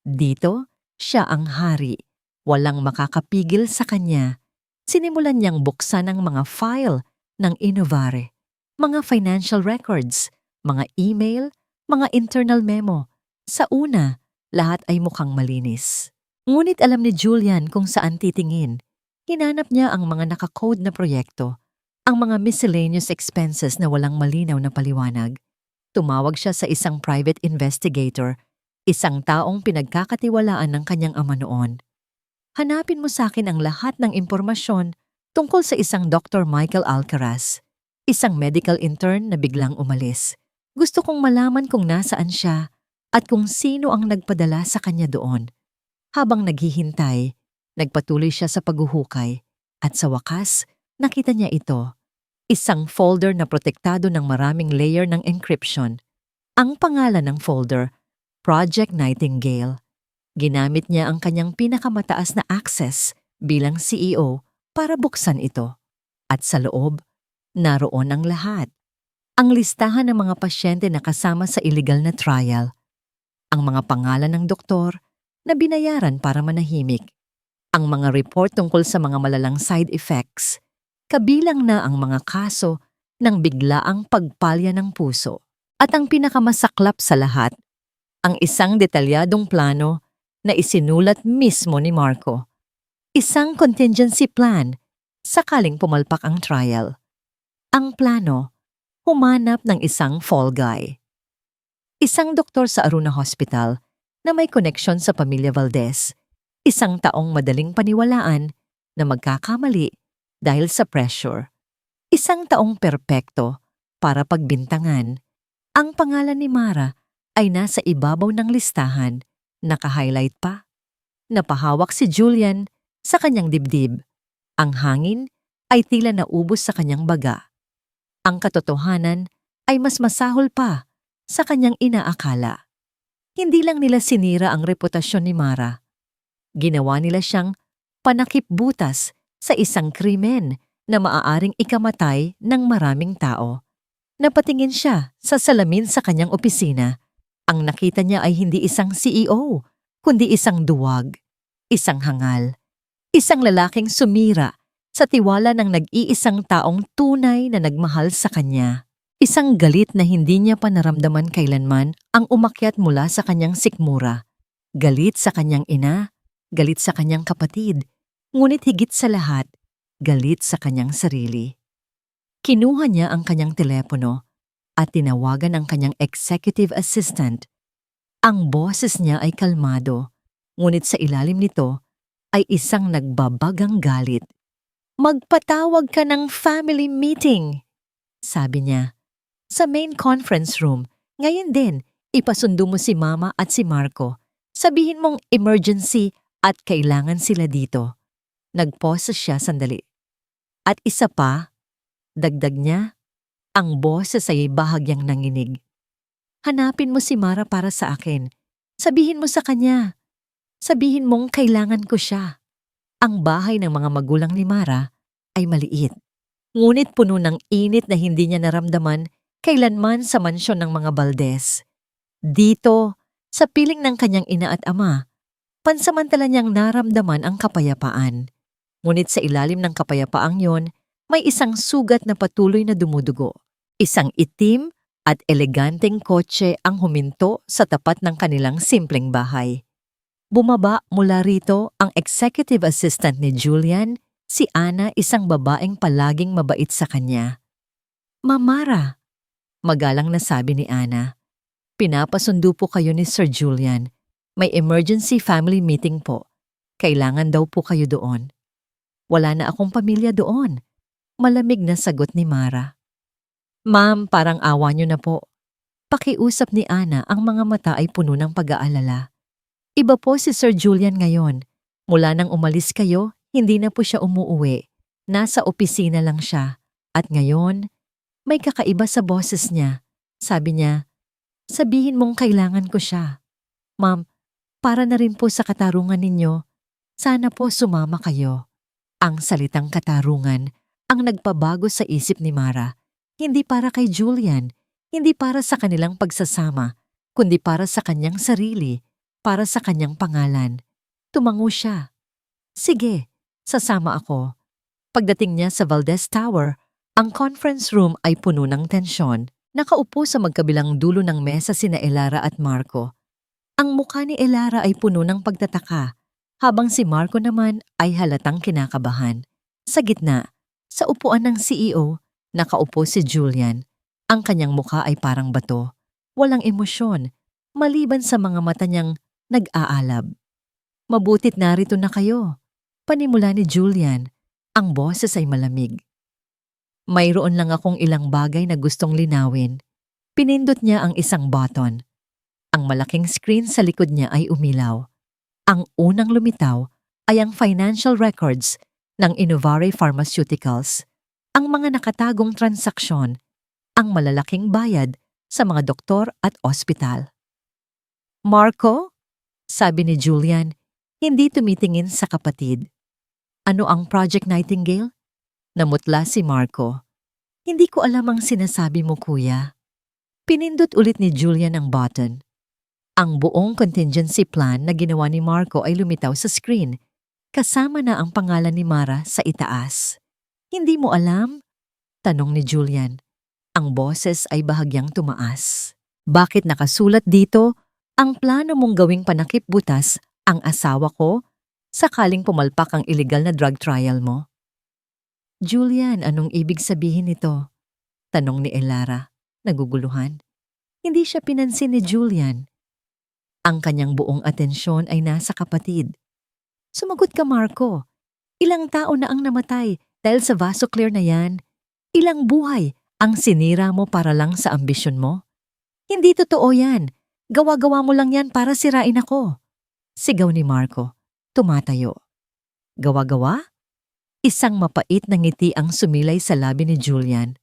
Dito, siya ang hari. Walang makakapigil sa kanya. Sinimulan niyang buksan ang mga file ng Innovare, mga financial records, mga email, mga internal memo. Sa una, lahat ay mukhang malinis. Ngunit alam ni Julian kung saan titingin. Hinanap niya ang mga nakakode na proyekto, ang mga miscellaneous expenses na walang malinaw na paliwanag. Tumawag siya sa isang private investigator, isang taong pinagkakatiwalaan ng kanyang ama noon. Hanapin mo sa akin ang lahat ng impormasyon tungkol sa isang Dr. Michael Alcaraz, isang medical intern na biglang umalis. Gusto kong malaman kung nasaan siya at kung sino ang nagpadala sa kanya doon. Habang naghihintay, nagpatuloy siya sa paghuhukay at sa wakas, nakita niya ito. Isang folder na protektado ng maraming layer ng encryption. Ang pangalan ng folder, Project Nightingale. Ginamit niya ang kanyang pinakamataas na access bilang CEO para buksan ito. At sa loob, naroon ang lahat. Ang listahan ng mga pasyente na kasama sa illegal na trial. Ang mga pangalan ng doktor na binayaran para manahimik. Ang mga report tungkol sa mga malalang side effects. Kabilang na ang mga kaso ng biglaang pagpalya ng puso. At ang pinakamasaklap sa lahat, ang isang detalyadong plano na isinulat mismo ni Marco. Isang contingency plan sakaling pumalpak ang trial. Ang plano, humanap ng isang fall guy. Isang doktor sa Aruna Hospital na may koneksyon sa pamilya Valdez. Isang taong madaling paniwalaan na magkakamali dahil sa pressure. Isang taong perpekto para pagbintangan. Ang pangalan ni Mara ay nasa ibabaw ng listahan, naka-highlight pa. Napahawak si Julian sa kanyang dibdib. Ang hangin ay tila naubos sa kanyang baga. Ang katotohanan ay mas masahol pa sa kanyang inaakala. Hindi lang nila sinira ang reputasyon ni Mara. Ginawa nila siyang panakipbutas sa isang krimen na maaaring ikamatay ng maraming tao. Napatingin siya sa salamin sa kanyang opisina. Ang nakita niya ay hindi isang CEO, kundi isang duwag, isang hangal, isang lalaking sumira sa tiwala ng nag-iisang taong tunay na nagmahal sa kanya. Isang galit na hindi niya pa naramdaman kailanman ang umakyat mula sa kanyang sikmura. Galit sa kanyang ina, galit sa kanyang kapatid, ngunit higit sa lahat, galit sa kanyang sarili. Kinuha niya ang kanyang telepono at tinawagan ang kanyang executive assistant. Ang boses niya ay kalmado, ngunit sa ilalim nito ay isang nagbabagang galit. "Magpatawag ka ng family meeting," sabi niya. "Sa main conference room, ngayon din, ipasundo mo si Mama at si Marco. Sabihin mong emergency at kailangan sila dito." Nagpause siya sandali. "At isa pa," dagdag niya, ang boses ay bahagyang nanginig. "Hanapin mo si Mara para sa akin. Sabihin mo sa kanya. Sabihin mong kailangan ko siya." Ang bahay ng mga magulang ni Mara ay maliit, ngunit puno ng init na hindi niya naramdaman kailanman sa mansyon ng mga Valdez. Dito, sa piling ng kanyang ina at ama, pansamantala niyang naramdaman ang kapayapaan. Ngunit sa ilalim ng kapayapaang yon, may isang sugat na patuloy na dumudugo. Isang itim at eleganteng kotse ang huminto sa tapat ng kanilang simpleng bahay. Bumaba mula rito ang executive assistant ni Julian, si Ana, isang babaeng palaging mabait sa kanya. "Mamara," magalang na sabi ni Ana. "Pinapasundo po kayo ni Sir Julian. May emergency family meeting po. Kailangan daw po kayo doon." "Wala na akong pamilya doon," malamig na sagot ni Mara. "Ma'am, parang awa niyo na po." Pakiusap ni Ana, ang mga mata ay puno ng pag-aalala. "Iba po si Sir Julian ngayon. Mula nang umalis kayo, hindi na po siya umuuwi. Nasa opisina lang siya. At ngayon, may kakaiba sa boses niya. Sabi niya, sabihin mong kailangan ko siya. Ma'am, para na rin po sa katarungan ninyo. Sana po sumama kayo." Ang salitang katarungan ang nagpabago sa isip ni Mara. Hindi para kay Julian, Hindi para sa kanilang pagsasama, kundi para sa kanyang sarili, para sa kanyang pangalan. Tumango siya. Sige, sasama ako. Pagdating niya sa Valdez Tower, ang conference room ay puno ng tensyon. Nakaupo sa magkabilang dulo ng mesa sina Elara at Marco. Ang mukha ni Elara ay puno ng pagtataka, habang si Marco naman ay halatang kinakabahan. Sa gitna, sa upuan ng CEO, nakaupo si Julian. Ang kanyang mukha ay parang bato. Walang emosyon, maliban sa mga mata niyang nag-aalab. Mabutit narito na kayo. Panimula ni Julian. Ang boses ay malamig. Mayroon lang akong ilang bagay na gustong linawin. Pinindot niya ang isang button. Ang malaking screen sa likod niya ay umilaw. Ang unang lumitaw ay ang financial records ng Innovare Pharmaceuticals, ang mga nakatagong transaksyon, ang malalaking bayad sa mga doktor at ospital. Marco? Sabi ni Julian, hindi tumitingin sa kapatid. Ano ang Project Nightingale? Namutla si Marco. Hindi ko alam ang sinasabi mo, kuya. Pinindot ulit ni Julian ang button. Ang buong contingency plan na ginawa ni Marco ay lumitaw sa screen, kasama na ang pangalan ni Mara sa itaas. Hindi mo alam? Tanong ni Julian. Ang boses ay bahagyang tumaas. Bakit nakasulat dito, ang plano mong gawing panakip butas ang asawa ko sakaling pumalpak ang illegal na drug trial mo? Julian, anong ibig sabihin nito? Tanong ni Elara, naguguluhan. Hindi siya pinansin ni Julian. Ang kanyang buong atensyon ay nasa kapatid. Sumagot ka, Marco. Ilang tao na ang namatay dahil sa Vasoclear na yan. Ilang buhay ang sinira mo para lang sa ambisyon mo? Hindi totoo yan. Gawa-gawa mo lang yan para sirain ako. Sigaw ni Marco, tumatayo. Gawa-gawa? Isang mapait na ngiti ang sumilay sa labi ni Julian.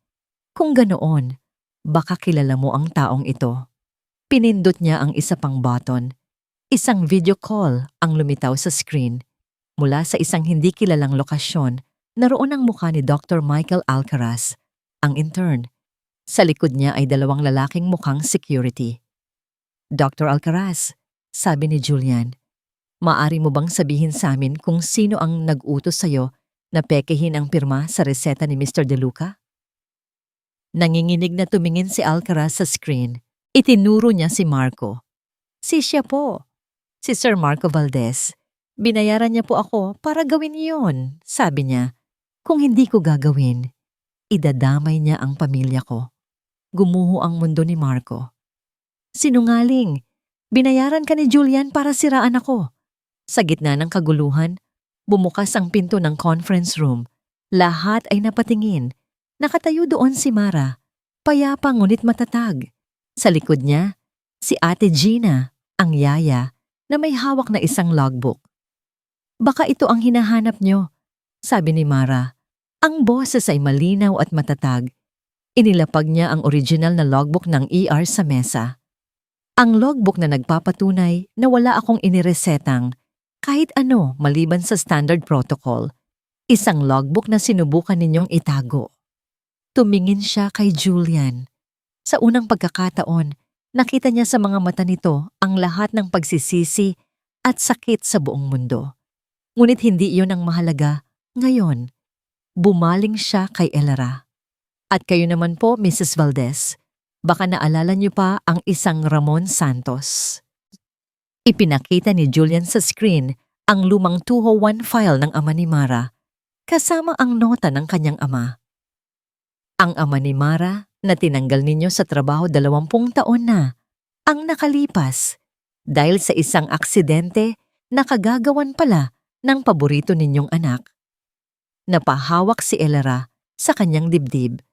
Kung ganoon, baka kilala mo ang taong ito. Pinindot niya ang isa pang button. Isang video call ang lumitaw sa screen. Mula sa isang hindi kilalang lokasyon, naroon ang mukha ni Dr. Michael Alcaraz, ang intern. Sa likod niya ay dalawang lalaking mukhang security. Dr. Alcaraz, sabi ni Julian, maaari mo bang sabihin sa amin kung sino ang nag-utos sa'yo na pekehin ang pirma sa reseta ni Mr. De Luca? Nanginginig na tumingin si Alcaraz sa screen. Itinuro niya si Marco. Siya po. Si Sir Marco Valdez. Binayaran niya po ako para gawin iyon, sabi niya. Kung hindi ko gagawin, idadamay niya ang pamilya ko. Gumuho ang mundo ni Marco. Sinungaling. Binayaran ka ni Julian para siraan ako. Sa gitna ng kaguluhan, bumukas ang pinto ng conference room. Lahat ay napatingin. Nakatayo doon si Mara. Payapa ngunit matatag. Sa likod niya, si Ate Gina, ang yaya, na may hawak na isang logbook. Baka ito ang hinahanap niyo, sabi ni Mara. Ang boses ay malinaw at matatag. Inilapag niya ang original na logbook ng ER sa mesa. Ang logbook na nagpapatunay na wala akong iniresetang kahit ano maliban sa standard protocol. Isang logbook na sinubukan ninyong itago. Tumingin siya kay Julian. Sa unang pagkakataon, nakita niya sa mga mata nito ang lahat ng pagsisisi at sakit sa buong mundo. Ngunit hindi iyon ang mahalaga. Ngayon, bumaling siya kay Elara. At kayo naman po, Mrs. Valdez, baka naalala niyo pa ang isang Ramon Santos. Ipinakita ni Julian sa screen ang lumang 201 file ng ama ni Mara, kasama ang nota ng kanyang ama. Ang ama ni Mara na tinanggal ninyo sa trabaho 20 taon na ang nakalipas dahil sa isang aksidente na kagagawan pala ng paborito ninyong anak. Napahawak si Elara sa kanyang dibdib.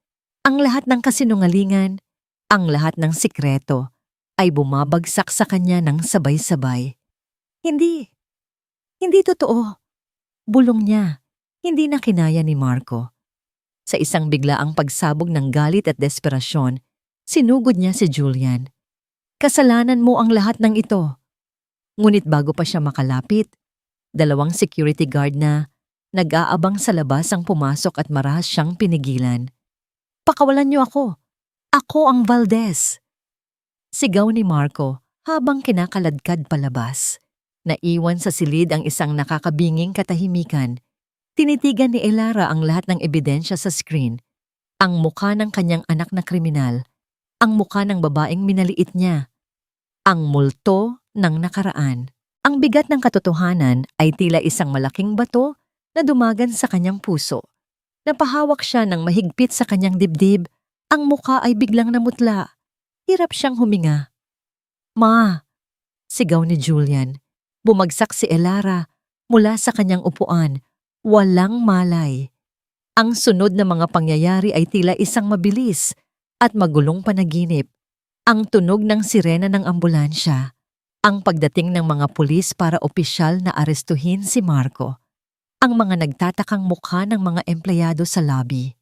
Ang lahat ng kasinungalingan, ang lahat ng sikreto ay bumabagsak sa kanya ng sabay-sabay. Hindi totoo. Bulong niya, hindi na kinaya ni Marco. Sa isang biglaang pagsabog ng galit at desperasyon, sinugod niya si Julian. Kasalanan mo ang lahat ng ito. Ngunit bago pa siya makalapit, 2 security guard na nag-aabang sa labas ang pumasok at marahas siyang pinigilan. Pakawalan niyo ako. Ako ang Valdez! Sigaw ni Marco habang kinakaladkad palabas. Naiwan sa silid ang isang nakakabinging katahimikan. Tinitigan ni Elara ang lahat ng ebidensya sa screen. Ang mukha ng kanyang anak na kriminal, ang mukha ng babaeng minaliit niya, ang multo ng nakaraan. Ang bigat ng katotohanan ay tila isang malaking bato na dumagan sa kanyang puso. Napahawak siya ng mahigpit sa kanyang dibdib, ang mukha ay biglang namutla. Hirap siyang huminga. Ma! Sigaw ni Julian. Bumagsak si Elara mula sa kanyang upuan. Walang malay. Ang sunod na mga pangyayari ay tila isang mabilis at magulong panaginip. Ang tunog ng sirena ng ambulansya. Ang pagdating ng mga pulis para opisyal na arestuhin si Marco. Ang mga nagtatakang mukha ng mga empleyado sa lobby.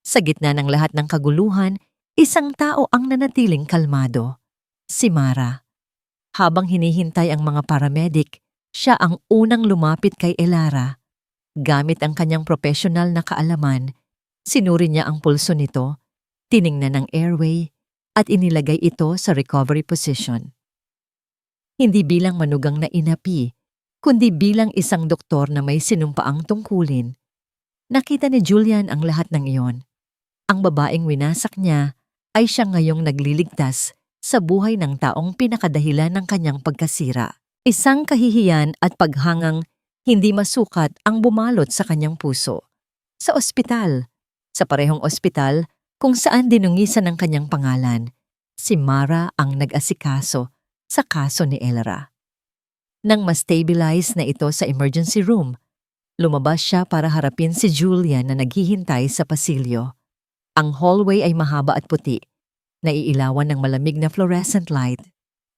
Sa gitna ng lahat ng kaguluhan, isang tao ang nanatiling kalmado. Si Mara. Habang hinihintay ang mga paramedic, siya ang unang lumapit kay Elara. Gamit ang kanyang profesional na kaalaman, sinuri niya ang pulso nito, tiningnan ang airway, at inilagay ito sa recovery position. Hindi bilang manugang na inapi, kundi bilang isang doktor na may sinumpaang tungkulin. Nakita ni Julian ang lahat ng iyon. Ang babaeng winasak niya ay siya ngayong nagliligtas sa buhay ng taong pinakadahilan ng kanyang pagkasira. Isang kahihiyan at paghangang hindi masukat ang bumalot sa kanyang puso. Sa ospital, sa parehong ospital kung saan dinungisan ng kanyang pangalan, si Mara ang nag-asikaso sa kaso ni Elara. Nang ma-stabilize na ito sa emergency room, lumabas siya para harapin si Julian na naghihintay sa pasilyo. Ang hallway ay mahaba at puti, naiilawan ng malamig na fluorescent light.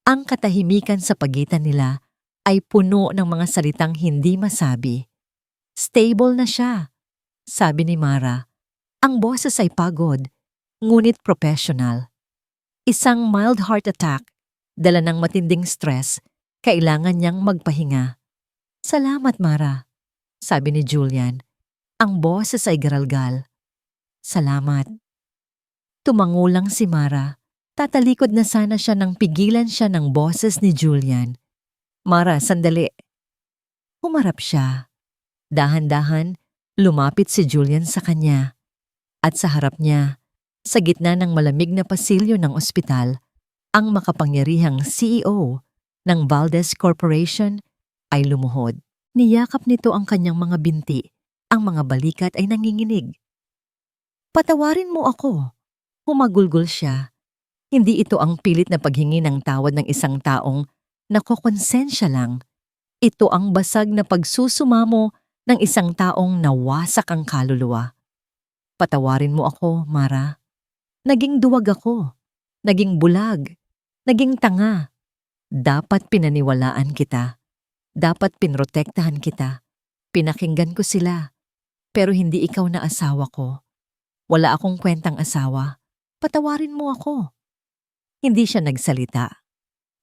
Ang katahimikan sa pagitan nila ay puno ng mga salitang hindi masabi. Stable na siya, sabi ni Mara. Ang boses ay pagod, ngunit professional. Isang mild heart attack, dala ng matinding stress, kailangan niyang magpahinga. Salamat, Mara, sabi ni Julian. Ang boses ay garalgal. Salamat. Tumangulang si Mara. Tatalikod na sana siya nang pigilan siya ng boses ni Julian. Mara, sandali. Humarap siya. Dahan-dahan, lumapit si Julian sa kanya. At sa harap niya, sa gitna ng malamig na pasilyo ng ospital, ang makapangyarihang CEO ng Valdez Corporation ay lumuhod. Niyakap nito ang kanyang mga binti. Ang mga balikat ay nanginginig. Patawarin mo ako. Humagulgol siya. Hindi ito ang pilit na paghingi ng tawad ng isang taong nakokonsensya lang. Ito ang basag na pagsusumamo ng isang taong nawasak ang kaluluwa. Patawarin mo ako, Mara. Naging duwag ako. Naging bulag. Naging tanga. Dapat pinaniwalaan kita. Dapat pinrotektahan kita. Pinakinggan ko sila. Pero hindi ikaw na asawa ko. Wala akong kwentang asawa. Patawarin mo ako. Hindi siya nagsalita.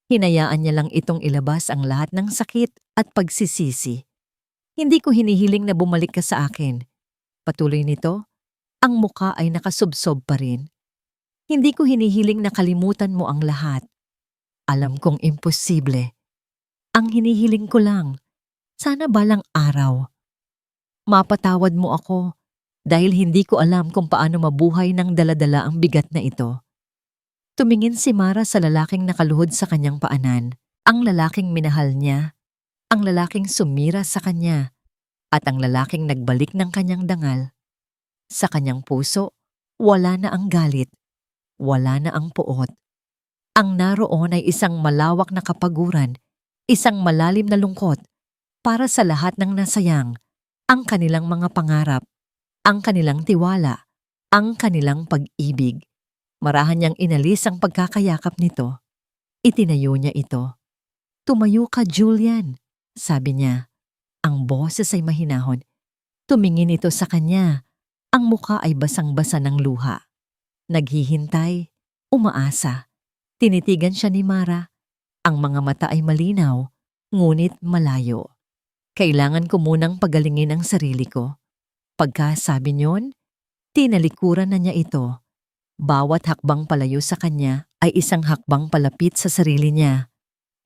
Hinayaan niya lang itong ilabas ang lahat ng sakit at pagsisisi. Hindi ko hinihiling na bumalik ka sa akin. Patuloy nito, ang muka ay nakasubsob pa rin. Hindi ko hinihiling na kalimutan mo ang lahat. Alam kong imposible. Ang hinihiling ko lang, sana balang araw. Mapatawad mo ako dahil hindi ko alam kung paano mabuhay ng daladala ang bigat na ito. Tumingin si Mara sa lalaking nakaluhod sa kanyang paanan, ang lalaking minahal niya, ang lalaking sumira sa kanya, at ang lalaking nagbalik ng kanyang dangal. Sa kanyang puso, wala na ang galit, wala na ang puot. Ang naroon ay isang malawak na kapaguran, isang malalim na lungkot, para sa lahat ng nasayang, ang kanilang mga pangarap, ang kanilang tiwala, ang kanilang pag-ibig. Marahan niyang inalis ang pagkakayakap nito. Itinayo niya ito. Tumayo ka, Julian, sabi niya. Ang boses ay mahinahon. Tumingin ito sa kanya. Ang mukha ay basang-basa ng luha. Naghihintay, umaasa. Tinitigan siya ni Mara. Ang mga mata ay malinaw, ngunit malayo. Kailangan ko munang pagalingin ang sarili ko. Pagkasabi niyon, tinalikuran na niya ito. Bawat hakbang palayo sa kanya ay isang hakbang palapit sa sarili niya.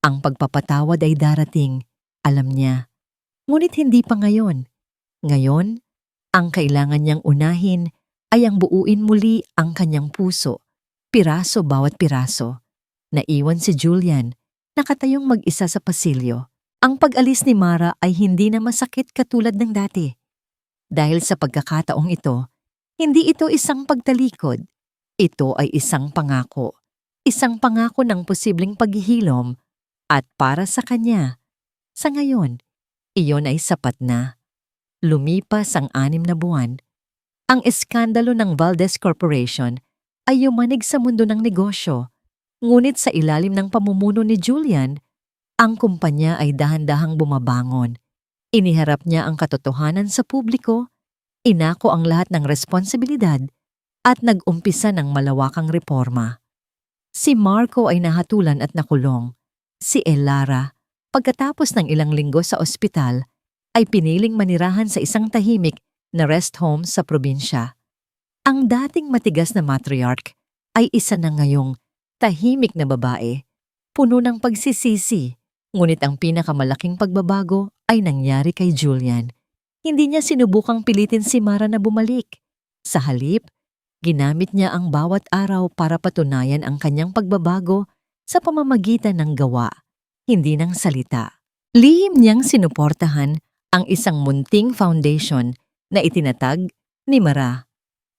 Ang pagpapatawad ay darating, alam niya. Ngunit hindi pa ngayon. Ngayon, ang kailangan niyang unahin ay ang buuin muli ang kanyang puso, piraso bawat piraso. Naiwan si Julian, nakatayong mag-isa sa pasilyo. Ang pag-alis ni Mara ay hindi na masakit katulad ng dati. Dahil sa pagkakataong ito, hindi ito isang pagtalikod. Ito ay isang pangako. Isang pangako ng posibleng paghihilom at para sa kanya. Sa ngayon, iyon ay sapat na. Lumipas ang 6 na buwan. Ang eskandalo ng Valdez Corporation ay yumanig sa mundo ng negosyo. Ngunit sa ilalim ng pamumuno ni Julian, ang kumpanya ay dahan-dahang bumabangon. Iniharap niya ang katotohanan sa publiko, inako ang lahat ng responsibilidad, at nag-umpisa ng malawakang reforma. Si Marco ay nahatulan at nakulong. Si Elara, pagkatapos ng ilang linggo sa ospital, ay piniling manirahan sa isang tahimik na rest home sa probinsya. Ang dating matigas na matriarch ay isa na ngayong tahimik na babae, puno ng pagsisisi. Ngunit ang pinakamalaking pagbabago ay nangyari kay Julian. Hindi niya sinubukang pilitin si Mara na bumalik. Sa halip, ginamit niya ang bawat araw para patunayan ang kanyang pagbabago sa pamamagitan ng gawa, hindi ng salita. Lihim niyang sinuportahan ang isang munting foundation na itinatag ni Mara.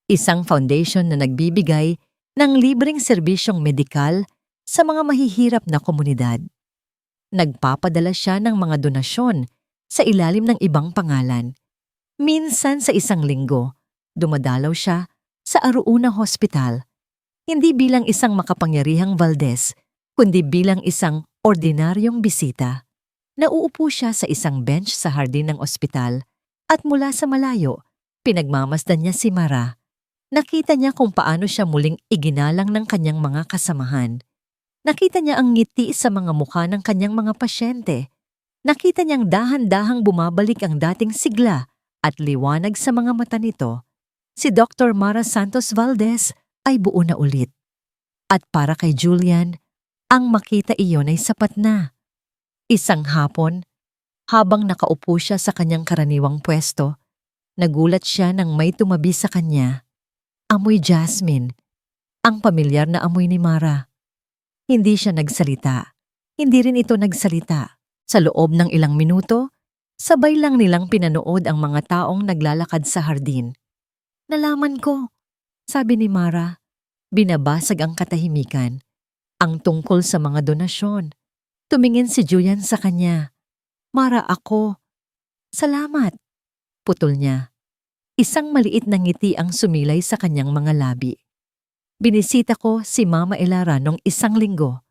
Isang foundation na nagbibigay ng libreng serbisyong medikal sa mga mahihirap na komunidad. Nagpapadala siya ng mga donasyon sa ilalim ng ibang pangalan. Minsan sa isang linggo, dumadalaw siya sa Aruuna Hospital, hindi bilang isang makapangyarihang Valdez, kundi bilang isang ordinaryong bisita. Nauupo siya sa isang bench sa hardin ng ospital at mula sa malayo, pinagmamasdan niya si Mara. Nakita niya kung paano siya muling iginalang ng kanyang mga kasamahan. Nakita niya ang ngiti sa mga mukha ng kanyang mga pasyente. Nakita niyang dahan-dahang bumabalik ang dating sigla at liwanag sa mga mata nito. Si Dr. Mara Santos Valdez ay buo na ulit. At para kay Julian, ang makita iyon ay sapat na. Isang hapon, habang nakaupo siya sa kanyang karaniwang pwesto, nagulat siya nang may tumabi sa kanya. Amoy jasmine, ang pamilyar na amoy ni Mara. Hindi siya nagsalita. Hindi rin ito nagsalita. Sa loob ng ilang minuto, sabay lang nilang pinanood ang mga taong naglalakad sa hardin. Nalaman ko, sabi ni Mara. Binabasag ang katahimikan. Ang tungkol sa mga donasyon. Tumingin si Julian sa kanya. Mara, ako. Salamat. Putol niya. Isang maliit na ngiti ang sumilay sa kanyang mga labi. Binisita ko si Mama Elara nung isang linggo.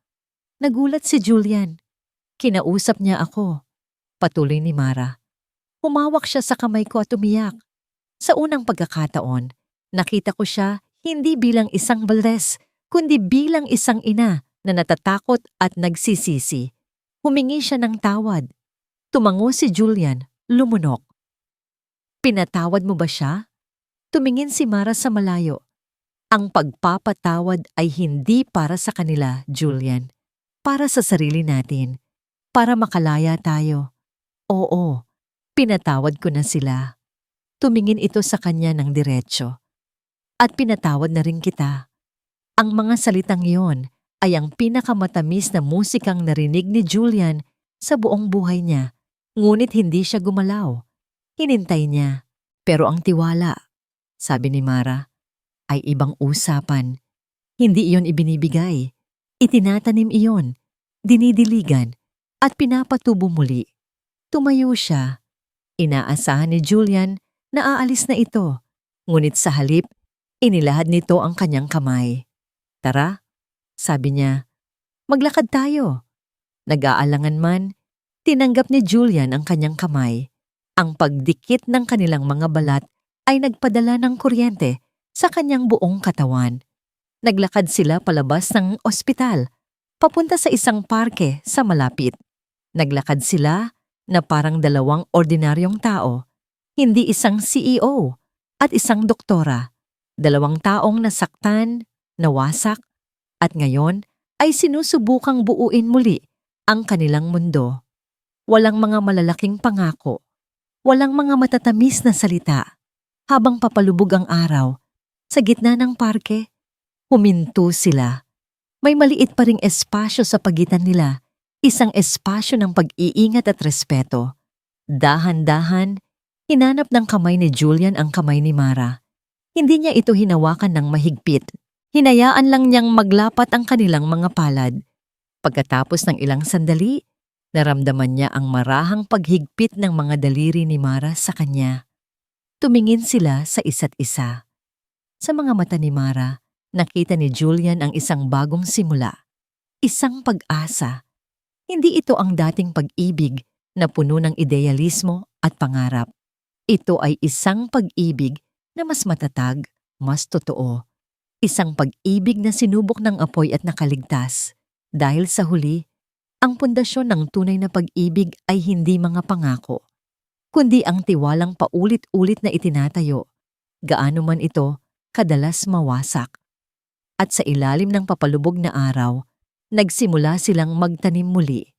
Nagulat si Julian. Kinausap niya ako. Patuloy ni Mara. Humawak siya sa kamay ko at umiyak. Sa unang pagkakataon, nakita ko siya hindi bilang isang Valdez, kundi bilang isang ina na natatakot at nagsisisi. Humingi siya ng tawad. Tumango si Julian, lumunok. Pinatawad mo ba siya? Tumingin si Mara sa malayo. Ang pagpapatawad ay hindi para sa kanila, Julian. Para sa sarili natin. Para makalaya tayo. Oo, pinatawad ko na sila. Tumingin ito sa kanya ng diretsyo. At pinatawad na rin kita. Ang mga salitang iyon ay ang pinakamatamis na musikang narinig ni Julian sa buong buhay niya. Ngunit hindi siya gumalaw. Hinintay niya. Pero ang tiwala, sabi ni Mara, ay ibang usapan. Hindi iyon ibinibigay. Itinatanim iyon, dinidiligan, at pinapatubo muli. Tumayo siya. Inaasahan ni Julian na aalis na ito. Ngunit sa halip, inilahad nito ang kanyang kamay. Tara, sabi niya, maglakad tayo. Nag-aalangan man, tinanggap ni Julian ang kanyang kamay. Ang pagdikit ng kanilang mga balat ay nagpadala ng kuryente sa kanyang buong katawan. Naglakad sila palabas ng ospital, papunta sa isang parke sa malapit. Naglakad sila na parang dalawang ordinaryong tao, hindi isang CEO at isang doktora. Dalawang taong nasaktan, nawasak, at ngayon ay sinusubukang buuin muli ang kanilang mundo. Walang mga malalaking pangako, walang mga matatamis na salita. Habang papalubog ang araw, sa gitna ng parke, huminto sila. May maliit pa ring espasyo sa pagitan nila, isang espasyo ng pag-iingat at respeto. Dahan-dahan, hinanap ng kamay ni Julian ang kamay ni Mara. Hindi niya ito hinawakan ng mahigpit. Hinayaan lang niyang maglapat ang kanilang mga palad. Pagkatapos ng ilang sandali, naramdaman niya ang marahang paghigpit ng mga daliri ni Mara sa kanya. Tumingin sila sa isa't isa. Sa mga mata ni Mara, nakita ni Julian ang isang bagong simula. Isang pag-asa. Hindi ito ang dating pag-ibig na puno ng idealismo at pangarap. Ito ay isang pag-ibig na mas matatag, mas totoo. Isang pag-ibig na sinubok ng apoy at nakaligtas. Dahil sa huli, ang pundasyon ng tunay na pag-ibig ay hindi mga pangako, kundi ang tiwalang paulit-ulit na itinatayo, gaano man ito kadalas mawasak. At sa ilalim ng papalubog na araw, nagsimula silang magtanim muli.